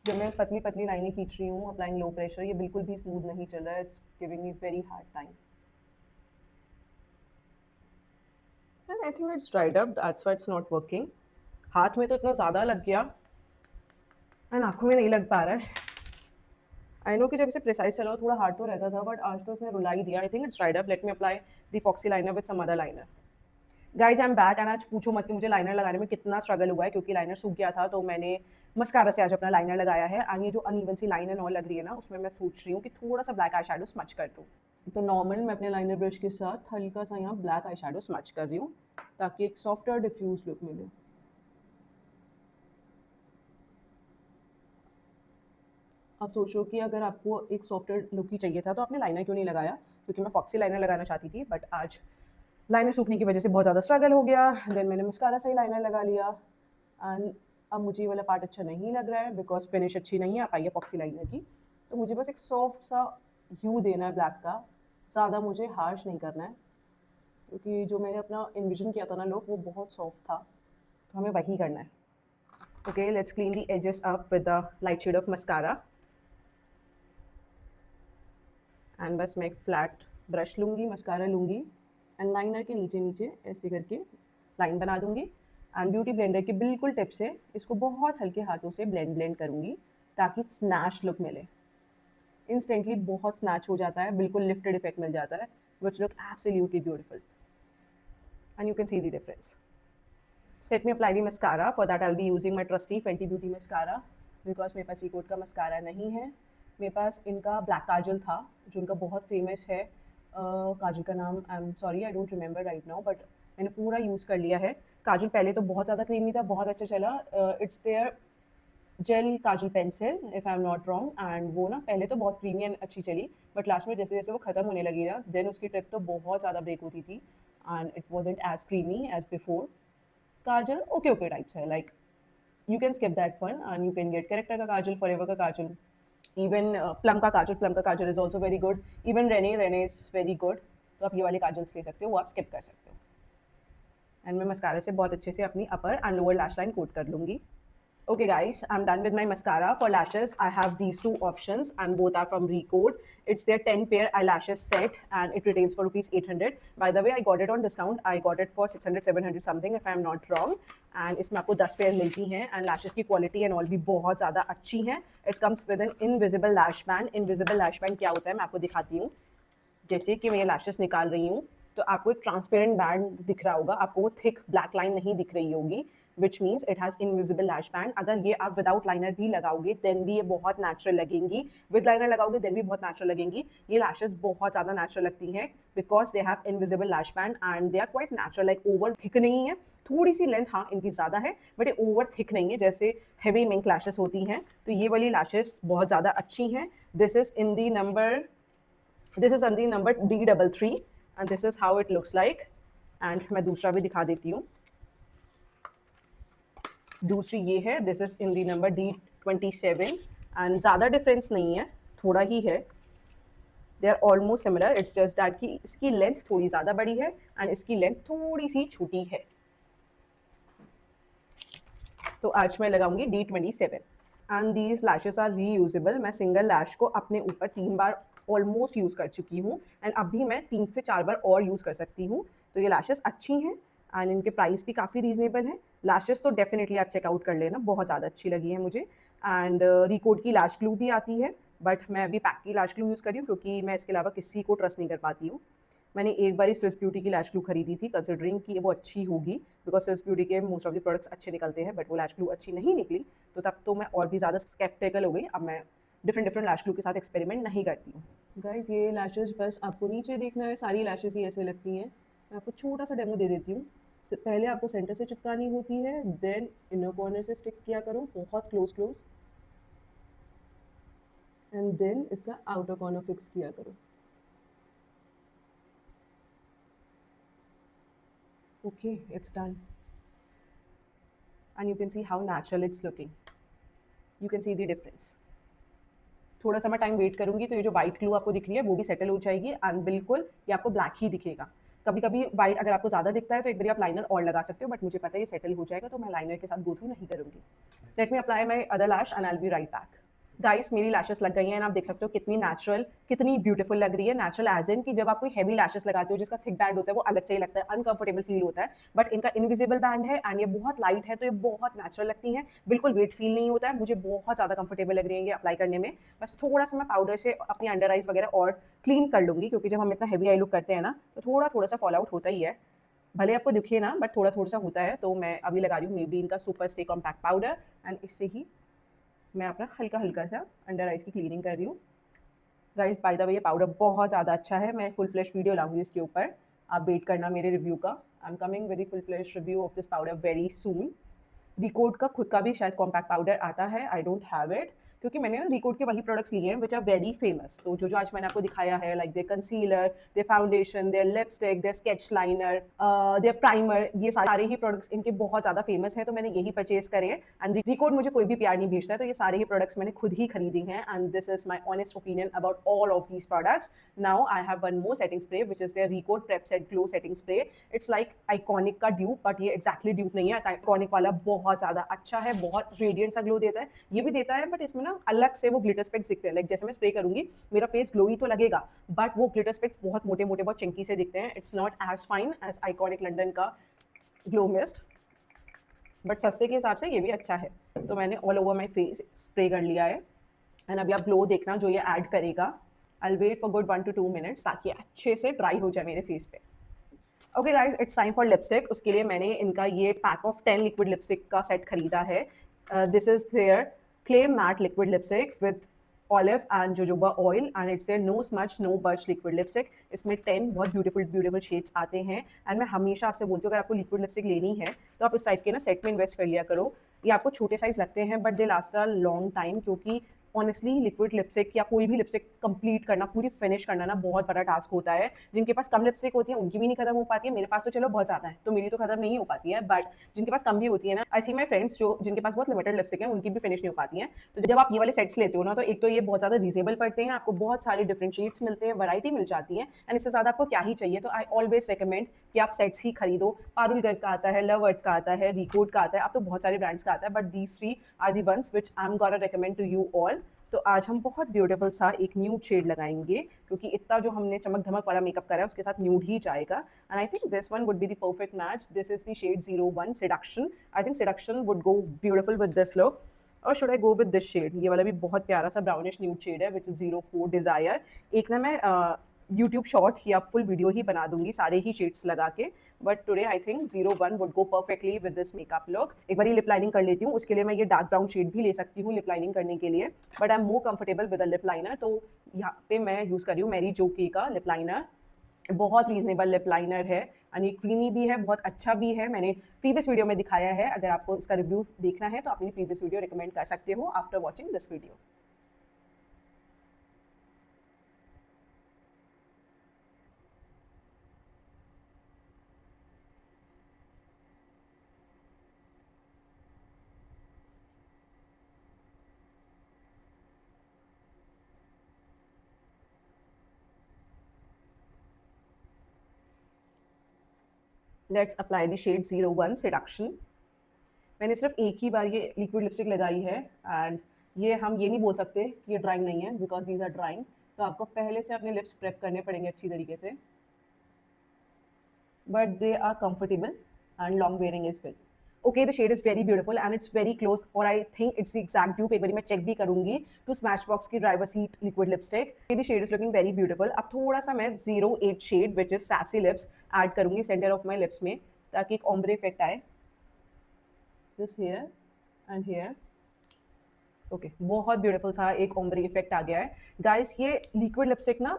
[SPEAKER 1] जब मैं पतली पतली लाइनें खींच रही हूँ अप्लाइंग लो प्रेशर, ये बिल्कुल भी स्मूथ नहीं चल रहा है. It's giving me very hard time. And I think it's dried up, that's why it's not working. हाथ में तो इतना ज़्यादा लग गया एंड आँखों में नहीं लग पा रहा है. आई नो कि जब इसे प्रिसाइज चलाओ थोड़ा हार्ड तो रहता था, बट आज तो उसने रुला ही दिया. I think it's dried up. Let me apply the foxy liner with some other liner. Guys I am back and आज पूछो मत कि मुझे लाइनर लगाने में कितना स्ट्रगल हुआ है, क्योंकि लाइनर सूख गया था. तो मैंने मस्कारा से आज अपना लाइनर लगाया है. एंड ये जो uneven C line and all लग रही है ना, उसमें मैं सोच रही हूँ कि थोड़ा सा ब्लैक आई शेडो स्मच कर दूँ. तो नॉर्मल मैं अपने लाइनर ब्रश के साथ हल्का सा यहाँ ब्लैक आई शेडो स्मच कर रही हूँ, ताकि एक सॉफ्ट और डिफ्यूज लुक मिले. आप सोच रहे हो कि अगर आपको एक सॉफ्टवेयर लुक ही चाहिए था तो आपने लाइनर क्यों नहीं लगाया, क्योंकि मैं फॉक्सी लाइनर लगाना चाहती थी. बट आज लाइनर सूखने की वजह से बहुत ज़्यादा स्ट्रगल हो गया. देन मैंने मस्कारा से ही लाइनर लगा लिया. एंड अब मुझे ये वाला पार्ट अच्छा नहीं लग रहा है, बिकॉज फिनिश अच्छी नहीं आ पाई है फॉक्सी लाइनर की. तो मुझे बस एक सॉफ्ट सा ह्यू देना है ब्लैक का, ज़्यादा मुझे हार्श नहीं करना है, क्योंकि जो मैंने अपना इन्विजन किया था ना लुक, वो बहुत सॉफ्ट था. तो हमें वही करना है. Okay, let's clean the edges up with the light shade of mascara. And बस मैं एक फ्लैट ब्रश लूँगी, मस्कारा लूँगी एंड लाइनर के नीचे नीचे ऐसे करके लाइन बना दूँगी. एंड ब्यूटी ब्लेंडर के बिल्कुल टिप से इसको बहुत हल्के हाथों से ब्लेंड करूँगी, ताकि स्नैश लुक मिले. इंस्टेंटली बहुत स्नैच हो जाता है, बिल्कुल लिफ्टेड इफेक्ट मिल जाता है, which look absolutely beautiful. And you can see the difference. Let me apply the mascara. For that I'll be using my trusty Fenty Beauty mascara, because मेरे पास Recode का mascara नहीं है. मेरे पास इनका ब्लैक काजल था जो इनका बहुत फेमस है. काजल का नाम I am sorry I don't remember right now, but मैंने पूरा यूज़ कर लिया है. काजल पहले तो बहुत ज़्यादा क्रीमी था, बहुत अच्छा चला. It's their gel kajal pencil if I am not wrong. And वो ना पहले तो बहुत क्रीमी एंड अच्छी चली, बट लास्ट में जैसे जैसे वो ख़त्म होने लगी ना, देन उसकी टिप तो बहुत ज़्यादा ब्रेक होती थी and it wasn't as creamy as before. Kajal okay types है, like you can skip that one and you can get Character का काजल, फॉरएवर का काजल, इवन प्लम का kajal is also very good. Even Renee is very good. तो आप ये वाले काजल्स ले सकते हो, वो आप स्किप कर सकते हो. एंड मैं मस्कारा से बहुत अच्छे से अपनी upper and lower lash line coat कर लूँगी. Okay guys, I'm done with my mascara. For lashes, I have these two options and both are from Recode. It's their 10 pair eyelashes set and it retains for rupees 800. By the way, I got it on discount. I got it for 600, 700 something if I'm not wrong. And इसमें आपको 10 पेयर मिलती हैं and lashes की quality and all भी बहुत ज़्यादा अच्छी हैं. It comes with an invisible lash band. Invisible lash band क्या होता है मैं आपको दिखाती हूँ. जैसे कि मैं ये लैशेस निकाल रही हूँ तो आपको एक ट्रांसपेरेंट बैंड दिख रहा होगा, आपको वो थिक ब्लैक लाइन नहीं दिख रही होगी, which means it has invisible lash band. अगर ये आप विदाउट लाइनर भी लगाओगे देन भी ये बहुत नेचुरल लगेंगी, विद लाइनर लगाओगे देन भी बहुत नेचुरल लगेंगी. ये लैशेस बहुत ज़्यादा नेचुरल लगती हैं because they have invisible lash band and they are quite natural. Like over thick नहीं है, थोड़ी सी लेंथ हाँ इनकी ज़्यादा है, बट ये ओवर थिक नहीं है जैसे हेवी मिंक लैशेस होती हैं. तो ये वाली लैशेस बहुत ज़्यादा अच्छी हैं. This is in the number D33 and this is how it looks like. and मैं दूसरा भी दिखा देती हूँ. दूसरी ये है, this is in the number D27 and ज़्यादा डिफरेंस नहीं है, थोड़ा ही है. They are almost similar, it's just that कि इसकी लेंथ थोड़ी ज़्यादा बड़ी है एंड इसकी लेंथ थोड़ी सी छोटी है. तो आज मैं लगाऊंगी D27 and these lashes are reusable. मैं सिंगल लैश को अपने ऊपर 3 बार ऑलमोस्ट यूज़ कर चुकी हूँ एंड अभी मैं 3 से 4 बार और यूज़ कर सकती हूँ. तो ये लैशेस अच्छी हैं एंड इनके प्राइस भी काफ़ी रीजनेबल है. लैशेस तो डेफिनेटली आप चेकआउट कर लेना, बहुत ज़्यादा अच्छी लगी है मुझे. एंड रिकोड की लैश ग्लू भी आती है, बट मैं अभी पैक की लैश ग्लू यूज़ कर रही हूँ क्योंकि मैं इसके अलावा किसी को ट्रस्ट नहीं कर पाती हूँ. मैंने एक बार स्विस ब्यूटी की लैश ग्लू खरीदी थी कंसिडरिंग कि वो अच्छी होगी, बिकॉज स्विस ब्यूटी के मोस्ट ऑफ द प्रोडक्ट्स अच्छे निकलते हैं, बट वो लैश ग्लू अच्छी नहीं निकली. तो तब तो मैं और भी ज़्यादा स्केप्टिकल हो गई. अब मैं डिफरेंट लैश ग्लू के साथ एक्सपेरिमेंट नहीं करती हूँ. गाइस ये लैशेज बस आपको नीचे देखना है, सारी लैशेज ही ऐसे लगती हैं. मैं आपको छोटा सा डेमो दे देती हूँ. पहले आपको सेंटर से चिपकानी होती है, देन इनर कॉर्नर से स्टिक किया करो बहुत क्लोज एंड देन इसका आउटर कॉर्नर फिक्स किया करो. Okay, it's done. And you can see how natural it's looking. You can see the difference. थोड़ा सा मैं टाइम वेट करूंगी तो ये जो वाइट ग्लू आपको दिख रही है वो भी सेटल हो जाएगी एंड बिल्कुल ये आपको ब्लैक ही दिखेगा. कभी कभी वाइट अगर आपको ज़्यादा दिखता है तो एक बार आप लाइनर और लगा सकते हो, बट मुझे पता है ये सेटल हो जाएगा, तो मैं लाइनर के साथ गो थ्रू नहीं करूँगी। Late me apply my other lash and I will B right back. Guys मेरी लैशेस लग गई हैं, आप देख सकते हो कितनी नेचुरल, कितनी ब्यूटीफुल लग रही है। नेचुरल एज इन कि जब आप कोई हैवी लैशेस लगाते हो जिसका थिक बैंड होता है वो अलग से ही लगता है, अनकंफर्टेबल फील होता है, बट इनका इनविजिबल बैंड है एंड ये बहुत लाइट है, तो ये बहुत नेचुरल लगती हैं, बिल्कुल वेट फील नहीं होता है। मुझे बहुत ज़्यादा कंफर्टेबल लग रही है ये अप्लाई करने में। बस थोड़ा सा मैं पाउडर से अपनी अंडर आइज वगैरह और क्लीन कर लूँगी, क्योंकि जब हम इतना हैवी आई लुक करते हैं ना तो थोड़ा थोड़ा सा फॉल आउट होता ही है, भले आपको दिखे ना, बट थोड़ा थोड़ा सा होता है। तो मैं अभी लगा रही हूँ मेबी इनका super stay compact powder and इससे ही मैं अपना हल्का हल्का सा अंडर आइज की क्लीनिंग कर रही हूँ। गाइस बाय द वे ये पाउडर बहुत ज़्यादा अच्छा है, मैं फुल फ्लैश वीडियो लाऊंगी इसके ऊपर, आप वेट करना मेरे रिव्यू का। I am coming with full flash review of this powder very soon. Recode का खुद का भी शायद कॉम्पैक्ट पाउडर आता है, आई डोंट हैव इट, क्योंकि मैंने ना रिकोड के वही प्रोडक्ट्स लिए हैं विच आर वेरी फेमस। तो जो जो आज मैंने आपको दिखाया है, like their concealer, their foundation, their lipstick, their sketch liner, their primer, ये सारे ही प्रोडक्ट्स इनके बहुत ज़्यादा फेमस हैं, तो मैंने यही परचेज करे हैं। एंड रिकोड मुझे कोई भी प्यार नहीं भेजता है, तो ये सारे ही प्रोडक्ट्स मैंने खुद ही खरीदी हैं and this is my honest opinion about all of these products. Now I have one more setting spray which is their Recode prep set glow setting spray. It's like Iconic का ड्यूप, बट ये एक्जैक्टली ड्यूप नहीं है। आइकॉनिक वाला बहुत ज़्यादा अच्छा है, बहुत रेडियंट सा ग्लो देता है, ये भी देता है, बट इसमें ना अलग से वो ग्लिटर स्पेक्स दिखते हैं। लाइक जैसे मैं स्प्रे करूंगी मेरा फेस ग्लोई तो लगेगा, बट वो ग्लिटर स्पेक्स बहुत मोटे मोटे बहुत चंकी से दिखते हैं। It's not as fine as Iconic London का ग्लो मिस्ट, बट सस्ते के हिसाब से ये भी अच्छा है। तो मैंने all over my face spray कर लिया है एंड अभी आप ग्लो देखना जो ये ऐड करेगा। I wait for good 1 to 2 minutes ताकि अच्छे से ड्राई हो जाए मेरे फेस पे। Okay guys, it's time for lipstick. उसके लिए मैंने इनका ये पैक ऑफ 10 लिक्विड लिपस्टिक का सेट खरीदा है। This is their clay matte liquid lipstick with olive and jojoba oil and it's their no smudge no budge liquid lipstick. इसमें 10 बहुत ब्यूटीफुल ब्यूटीफुल शेड्स आते हैं एंड मैं हमेशा आपसे बोलती हूँ अगर आपको लिक्विड लिपस्टिक लेनी है तो आप इस टाइप के ना सेट में इन्वेस्ट कर लिया करो। ये आपको छोटे साइज लगते हैं but they last a long time, क्योंकि ऑनेस्टली लिक्विड लिपस्टिक या कोई भी लिपस्टिक कंप्लीट करना, पूरी फिनिश करना ना बहुत बड़ा टास्क होता है। जिनके पास कम लिपस्टिक होती है उनकी भी नहीं खत्म हो पाती है, मेरे पास तो चलो बहुत ज़्यादा है तो मेरी तो खत्म नहीं हो पाती है, बट जिनके पास कम भी होती है ना, आई सी माई फ्रेंड्स जो जिनके पास बहुत लिमिटेड लिपस्टिक है उनकी भी फिनिश नहीं हो पाती है। तो जब आप ये वाले सेट्स लेते हो ना तो एक तो ये बहुत ज़्यादा रीजनेबल पड़ते हैं, आपको बहुत सारे डिफरेंट शेड्स मिलते हैं, वैरायटी मिल जाती है एंड इससे ज़्यादा आपको क्या ही चाहिए। तो आई ऑलवेज रिकमेंड कि आप सेट्स ही खरीदो। पारुल गर्ग का आता है, लव अर्थ का आता है, रिकोड का आता है, आप तो बहुत सारे ब्रांड्स का आता है, but these 3 are the ones which I am gonna recommend to you all. तो आज हम बहुत ब्यूटीफुल सा एक न्यूड शेड लगाएंगे, क्योंकि इतना जो हमने चमक धमक वाला मेकअप करा है उसके साथ न्यूड ही जाएगा and I think this one would be the perfect match. This is the shade 01 Seduction. I think Seduction would go beautiful with this look, और should I go with this shade? ये वाला भी बहुत प्यारा सा ब्राउनिश न्यूड शेड है विच इज 04 डिजायर। एक ना मैं यूट्यूब शॉर्ट या फुल वीडियो ही बना दूंगी सारे ही शेड्स लगा के, but today I think 01 would go perfectly with this makeup look. एक बार लिप लाइनिंग कर लेती हूँ, उसके लिए मैं ये डार्क ब्राउन शेड भी ले सकती हूँ लिप लाइनिंग करने के लिए, but I am more comfortable with a lip liner. तो यहाँ पे मैं यूज़ कर रही हूँ मैरी जोकी का लिप लाइनर। बहुत रीजनेबल लिप लाइनर है एंड ये क्रीमी भी है, बहुत अच्छा भी है। मैंने प्रीवियस वीडियो में दिखाया है, अगर आपको इसका रिव्यू देखना है तो आप मेरी प्रीवियस वीडियो रिकमेंड कर सकते हो after watching this video. Let's apply the shade 01 seduction. मैंने सिर्फ एक ही बार ये लिक्विड लिपस्टिक लगाई है एंड ये हम ये नहीं बोल सकते कि ये ड्राइंग नहीं है, बिकॉज दीज आर ड्राइंग। तो आपको पहले से अपने लिप्स प्रेप करने पड़ेंगे अच्छी तरीके से, but they are comfortable and long wearing is fit. Okay, the shade is very beautiful and it's very close, और I think it's the exact dupe. एक बार मैं चेक भी करूंगी टू स्मैशबॉक्स की driver seat liquid lipstick. The shade is looking very beautiful. अब थोड़ा सा मैं 08 shade which is sassy lips add करूंगी सेंटर ऑफ माई लिप्स में, ताकि एक ओम्ब्रे इफेक्ट आए। This here and here. Okay, बहुत ब्यूटीफुल सा एक ओम्ब्रे इफेक्ट आ गया है। गाइस ये लिक्विड लिपस्टिक ना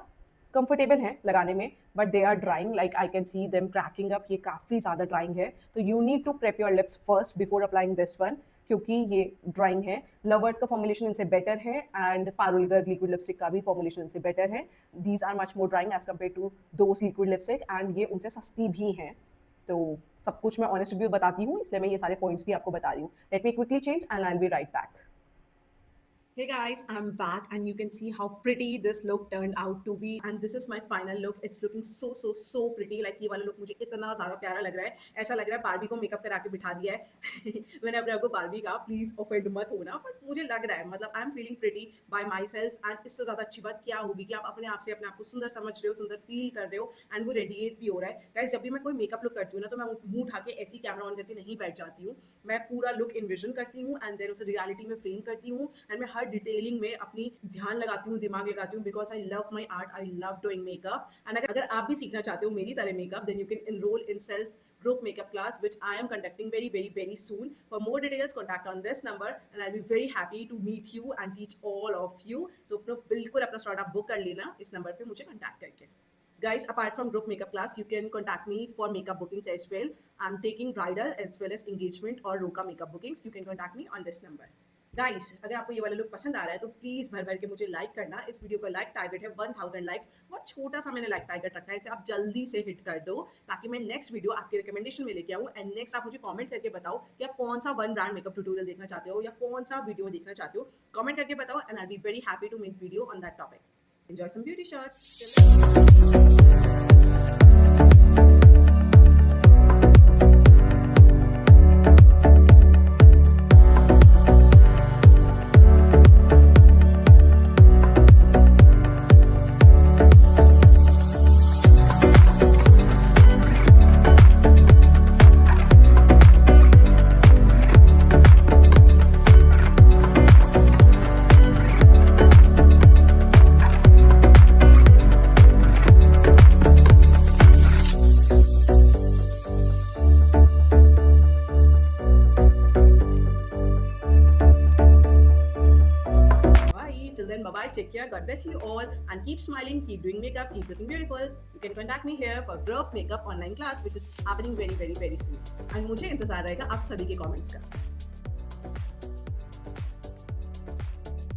[SPEAKER 1] कंफर्टेबल है लगाने में, but they are drying, like I can see them cracking up. ये काफ़ी ज़्यादा ड्राइंग है, तो you need to prep your lips first before applying this one, क्योंकि ये ड्राइंग है। लवर्ट का फॉर्मुलेशन इनसे बेटर है एंड पारुल गर्ग लिक्विड लिपस्टिक का भी फॉर्मुलेशन इनसे बेटर है। These are much more drying as compare to those liquid lipstick एंड ये उनसे सस्ती भी हैं। तो सब कुछ मैं ऑनेस्ट रिव्यू बताती हूँ, इसलिए मैं ये सारे पॉइंट्स भी आपको बता रही हूँ। Let me quickly change and I will B right back. Hey guys, I'm back and you can see how pretty this look turned out to be, and this is my final look. It's looking so pretty. Like ये वाला look मुझे इतना ज़्यादा प्यारा लग रहा है, ऐसा लग रहा है बारबी को मेकअप करा के बिठा दिया है। मैंने अपने आपको बारबी कहा, प्लीज ऑफेंड मत होना, बट मुझे लग रहा है, मतलब I am feeling pretty bye my self. And इससे ज़्यादा अच्छी बात क्या होगी कि आप अपने आप से अपने आप को सुंदर समझ रहे हो, सुंदर फील कर रहे हो, एंड वो रेडिएट भी हो रहा है। गाइस, जब भी मैं कोई मेकअप लुक करती हूँ ना, तो मैं मुंह उठा के ऐसी कैमरा ऑन करके नहीं बैठ जाती हूँ। मैं पूरा लुक इन्विजन करती हूँ एंड देन उसे रियलिटी में फ्रेम करती हूँ, एंड मैं हर डिटेलिंग में अपनी ध्यान लगाती हूँ, दिमाग लगाती हूँ, because I love my art, I love doing makeup. And अगर आप भी सीखना चाहते हो मेरी तरह makeup, then you can enroll in self group makeup class, which I am conducting very soon. For more details, contact on this number and I'll be very happy to meet you and teach all of you. तो बिल्कुल अपना स्लॉट आप बुक कर लेना इस नंबर पे मुझे contact करके। Guys, apart from group makeup class, you can contact me for makeup bookings as well. I'm taking bridal as well as engagement or roka makeup bookings. You can contact me on this number. Guys, अगर आपको ये वाला लुक पसंद आ रहा है तो प्लीज भर भर के मुझे लाइक करना। इस वीडियो का लाइक टारगेट है 1000 लाइक्स। बहुत छोटा सा मैंने लाइक टारगेट रखा है, इसे आप जल्दी से हिट कर दो ताकि मैं नेक्स्ट वीडियो आपके रिकमेंडेशन में लेके आऊँ। एंड नेक्स्ट आप मुझे कमेंट करके बताओ कि आप कौन सा वन ब्रांड मेकअप ट्यूटोरियल देखना चाहते हो या कौन सा वीडियो देखना चाहते हो। कमेंट करके बताओ and I be very happy to make video on that topic. Enjoy some beauty shots. Till then, bye bye, take care, God bless you all, and keep smiling, keep doing makeup, keep looking beautiful. You can contact me here for group makeup online class, which is happening very soon. And मुझे इंतजार रहेगा आप सभी के comments का।